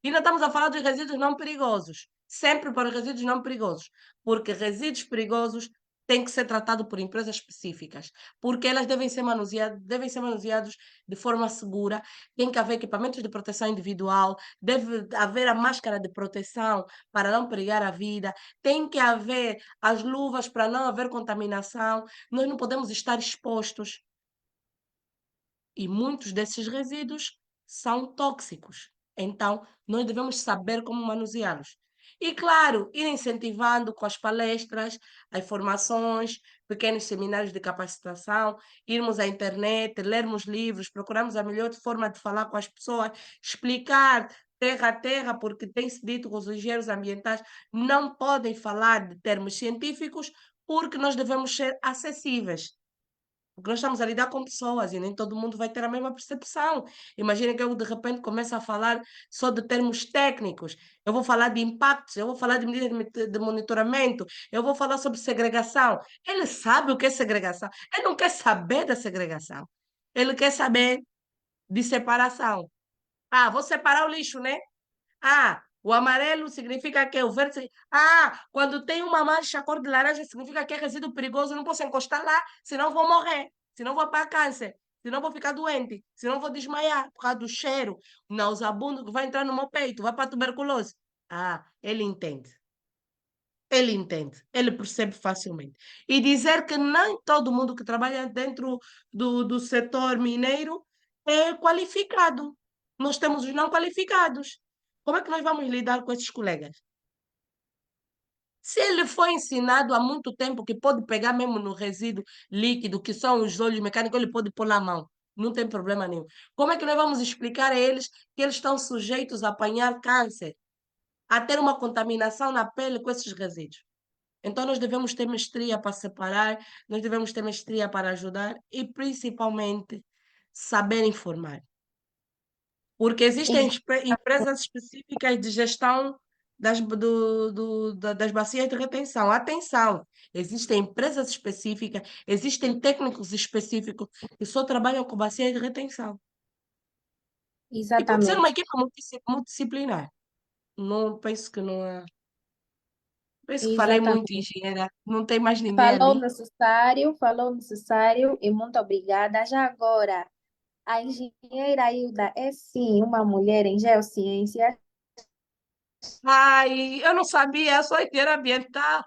E ainda estamos a falar dos resíduos não perigosos. Sempre para os resíduos não perigosos. Porque resíduos perigosos têm que ser tratados por empresas específicas. Porque elas devem ser manuseados de forma segura. Tem que haver equipamentos de proteção individual. Deve haver a máscara de proteção para não perigar a vida. Tem que haver as luvas para não haver contaminação. Nós não podemos estar expostos. E muitos desses resíduos são tóxicos. Então, nós devemos saber como manuseá-los. E, claro, ir incentivando com as palestras, as formações, pequenos seminários de capacitação, irmos à internet, lermos livros, procurarmos a melhor forma de falar com as pessoas, explicar terra a terra, porque tem-se dito que os engenheiros ambientais não podem falar de termos científicos, porque nós devemos ser acessíveis. Porque nós estamos a lidar com pessoas e nem todo mundo vai ter a mesma percepção. Imagina que eu, de repente, começo a falar só de termos técnicos. Eu vou falar de impactos, eu vou falar de medidas de monitoramento, eu vou falar sobre segregação. Ele sabe o que é segregação. Ele não quer saber da segregação. Ele quer saber de separação. Ah, vou separar o lixo, né? Ah, o amarelo significa que o verde. Quando tem uma mancha cor de laranja, significa que é resíduo perigoso, não posso encostar lá, senão vou morrer, senão vou pegar câncer, senão vou ficar doente, senão vou desmaiar por causa do cheiro nauseabundo que vai entrar no meu peito, vai para a tuberculose. Ele entende. Ele entende, ele percebe facilmente. E dizer que nem todo mundo que trabalha dentro do setor mineiro é qualificado. Nós temos os não qualificados. Como é que nós vamos lidar com esses colegas? Se ele foi ensinado há muito tempo que pode pegar mesmo no resíduo líquido, que são os óleos mecânicos, ele pode pôr na mão. Não tem problema nenhum. Como é que nós vamos explicar a eles que eles estão sujeitos a apanhar câncer, a ter uma contaminação na pele com esses resíduos? Então, nós devemos ter mestria para separar, nós devemos ter mestria para ajudar e, principalmente, saber informar. Porque existem empresas específicas de gestão das bacias de retenção. Atenção, existem empresas específicas, existem técnicos específicos que só trabalham com bacias de retenção. E pode ser uma Exatamente. equipe multidisciplinar. Não penso que não há. Penso que falei muito, Exatamente. engenheira. Não tem mais ninguém ali. Falou necessário e muito obrigada. Já agora, a engenheira Hilda é sim uma mulher em geociências. Ai, eu não sabia, eu sou engenheira ambiental.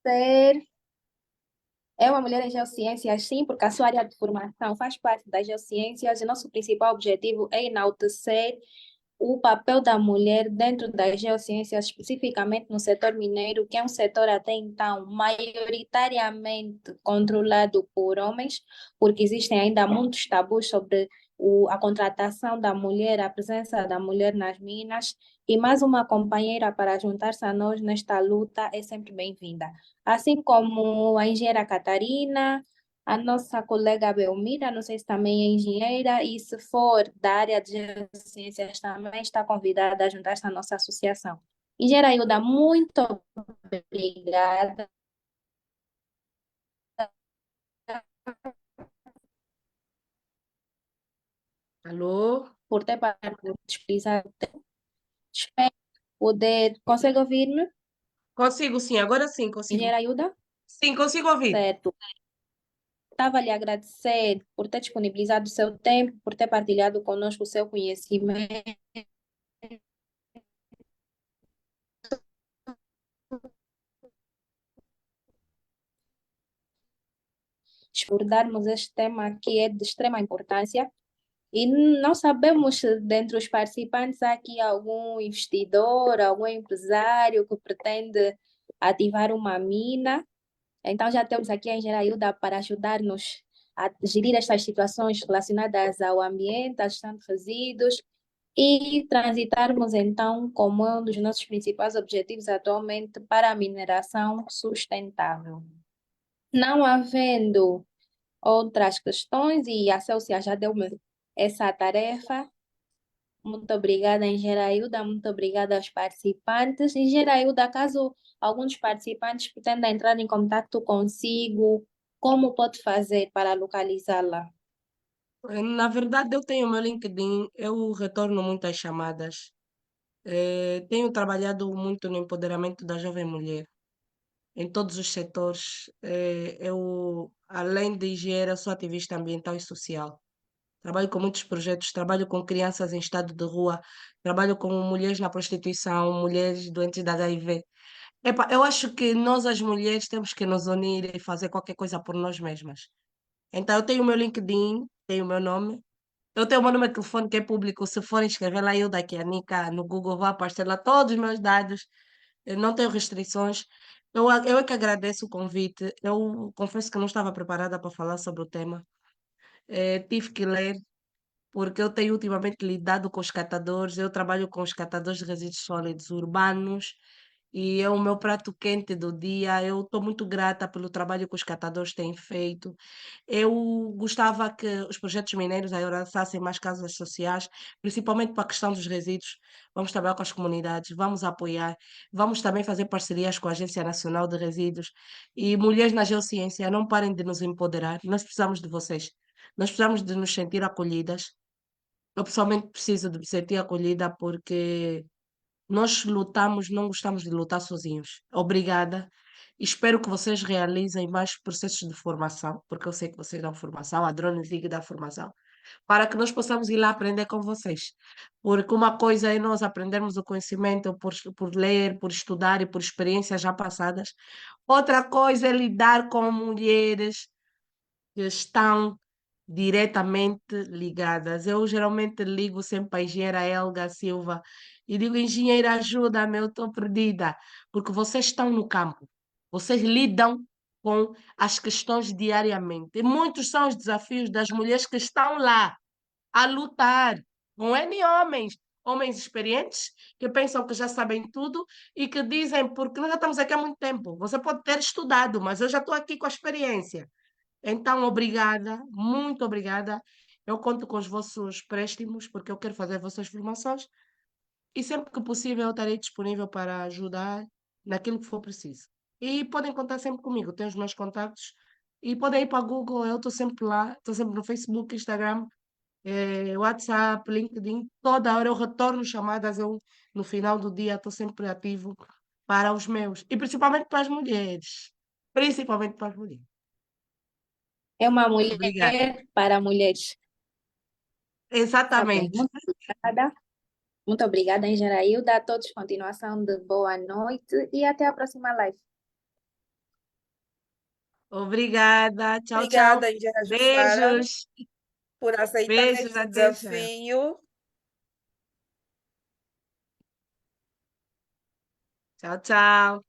Ser É uma mulher em geociências, sim, porque a sua área de formação faz parte das geociências e nosso principal objetivo é enaltecer o papel da mulher dentro das geociências, especificamente no setor mineiro, que é um setor até então maioritariamente controlado por homens, porque existem ainda muitos tabus sobre a contratação da mulher, a presença da mulher nas minas, e mais uma companheira para juntar-se a nós nesta luta é sempre bem-vinda. Assim como a engenheira Catarina, A nossa colega Belmira, não sei se também é engenheira, e se for da área de geociências também está convidada a juntar-se à nossa associação. Engenheira Hilda, muito obrigada Alô? por ter disponibilizado. Espero poder. Consegue ouvir-me, Consigo sim, agora sim, consigo. engenheira Hilda? Sim, consigo ouvir. Certo. Estava a lhe agradecer por ter disponibilizado o seu tempo, por ter partilhado conosco o seu conhecimento, por darmos este tema que é de extrema importância. E não sabemos se dentre os participantes há aqui algum investidor, algum empresário que pretende ativar uma mina. Então já temos aqui a engenheira Hilda para ajudar-nos a gerir estas situações relacionadas ao ambiente, à gestão de resíduos e transitarmos então como um dos nossos principais objetivos atualmente para a mineração sustentável. Não havendo outras questões, e a Célia já deu-me essa tarefa. Muito obrigada, engenheira Hilda, muito obrigada aos participantes. Engenheira Hilda, caso algum dos participantes pretenda entrar em contato consigo, como pode fazer para localizá-la? Na verdade, eu tenho o meu LinkedIn, eu retorno muitas chamadas. Tenho trabalhado muito no empoderamento da jovem mulher, em todos os setores. Eu, além de engenheira, sou ativista ambiental e social. Trabalho com muitos projetos, trabalho com crianças em estado de rua, trabalho com mulheres na prostituição, mulheres doentes de HIV. Epa, eu acho que nós, as mulheres, temos que nos unir e fazer qualquer coisa por nós mesmas. Então, eu tenho o meu LinkedIn, tenho o meu nome, eu tenho o meu número de telefone que é público. Se forem escrever lá, eu daqui a Nica no Google, vai aparecer lá todos os meus dados. Eu não tenho restrições. Eu é que agradeço o convite. Eu confesso que não estava preparada para falar sobre o tema. Tive que ler porque eu tenho ultimamente lidado com os catadores, eu trabalho com os catadores de resíduos sólidos urbanos e é o meu prato quente do dia. Eu estou muito grata pelo trabalho que os catadores têm feito. Eu gostava que os projetos mineiros abraçassem mais causas sociais, principalmente para a questão dos resíduos. Vamos trabalhar com as comunidades, vamos apoiar, vamos também fazer parcerias com a Agência Nacional de Resíduos. E mulheres na geociência, não parem de nos empoderar, nós precisamos de vocês. Nós precisamos de nos sentir acolhidas. Eu pessoalmente preciso de me sentir acolhida porque nós lutamos, não gostamos de lutar sozinhos. Obrigada. Espero que vocês realizem mais processos de formação, porque eu sei que vocês dão formação, a Drone Zig dá formação, para que nós possamos ir lá aprender com vocês. Porque uma coisa é nós aprendermos o conhecimento por ler, por estudar e por experiências já passadas. Outra coisa é lidar com mulheres que estão diretamente ligadas. Eu geralmente ligo sempre a engenheira Helga Silva e digo, engenheira, ajuda-me, eu estou perdida, porque vocês estão no campo, vocês lidam com as questões diariamente. E muitos são os desafios das mulheres que estão lá a lutar, com N homens, homens experientes, que pensam que já sabem tudo e que dizem, porque nós já estamos aqui há muito tempo, você pode ter estudado, mas eu já estou aqui com a experiência. Então, obrigada, muito obrigada. Eu conto com os vossos préstimos, porque eu quero fazer as vossas formações e sempre que possível eu estarei disponível para ajudar naquilo que for preciso. E podem contar sempre comigo, tenho os meus contactos e podem ir para o Google, eu estou sempre lá, estou sempre no Facebook, Instagram, WhatsApp, LinkedIn, toda hora eu retorno chamadas, eu no final do dia estou sempre ativo para os meus e principalmente para as mulheres, principalmente para as mulheres. É uma Obrigada. mulher para mulheres. Está bem, Exatamente. muito obrigada. Muito obrigada, engenheira Hilda. A todos, continuação de boa noite e até a próxima live. Obrigada. Tchau, tchau. Obrigada, engenheira Jussara, Beijos. por aceitar Beijos, este até já. desafio. Tchau, tchau.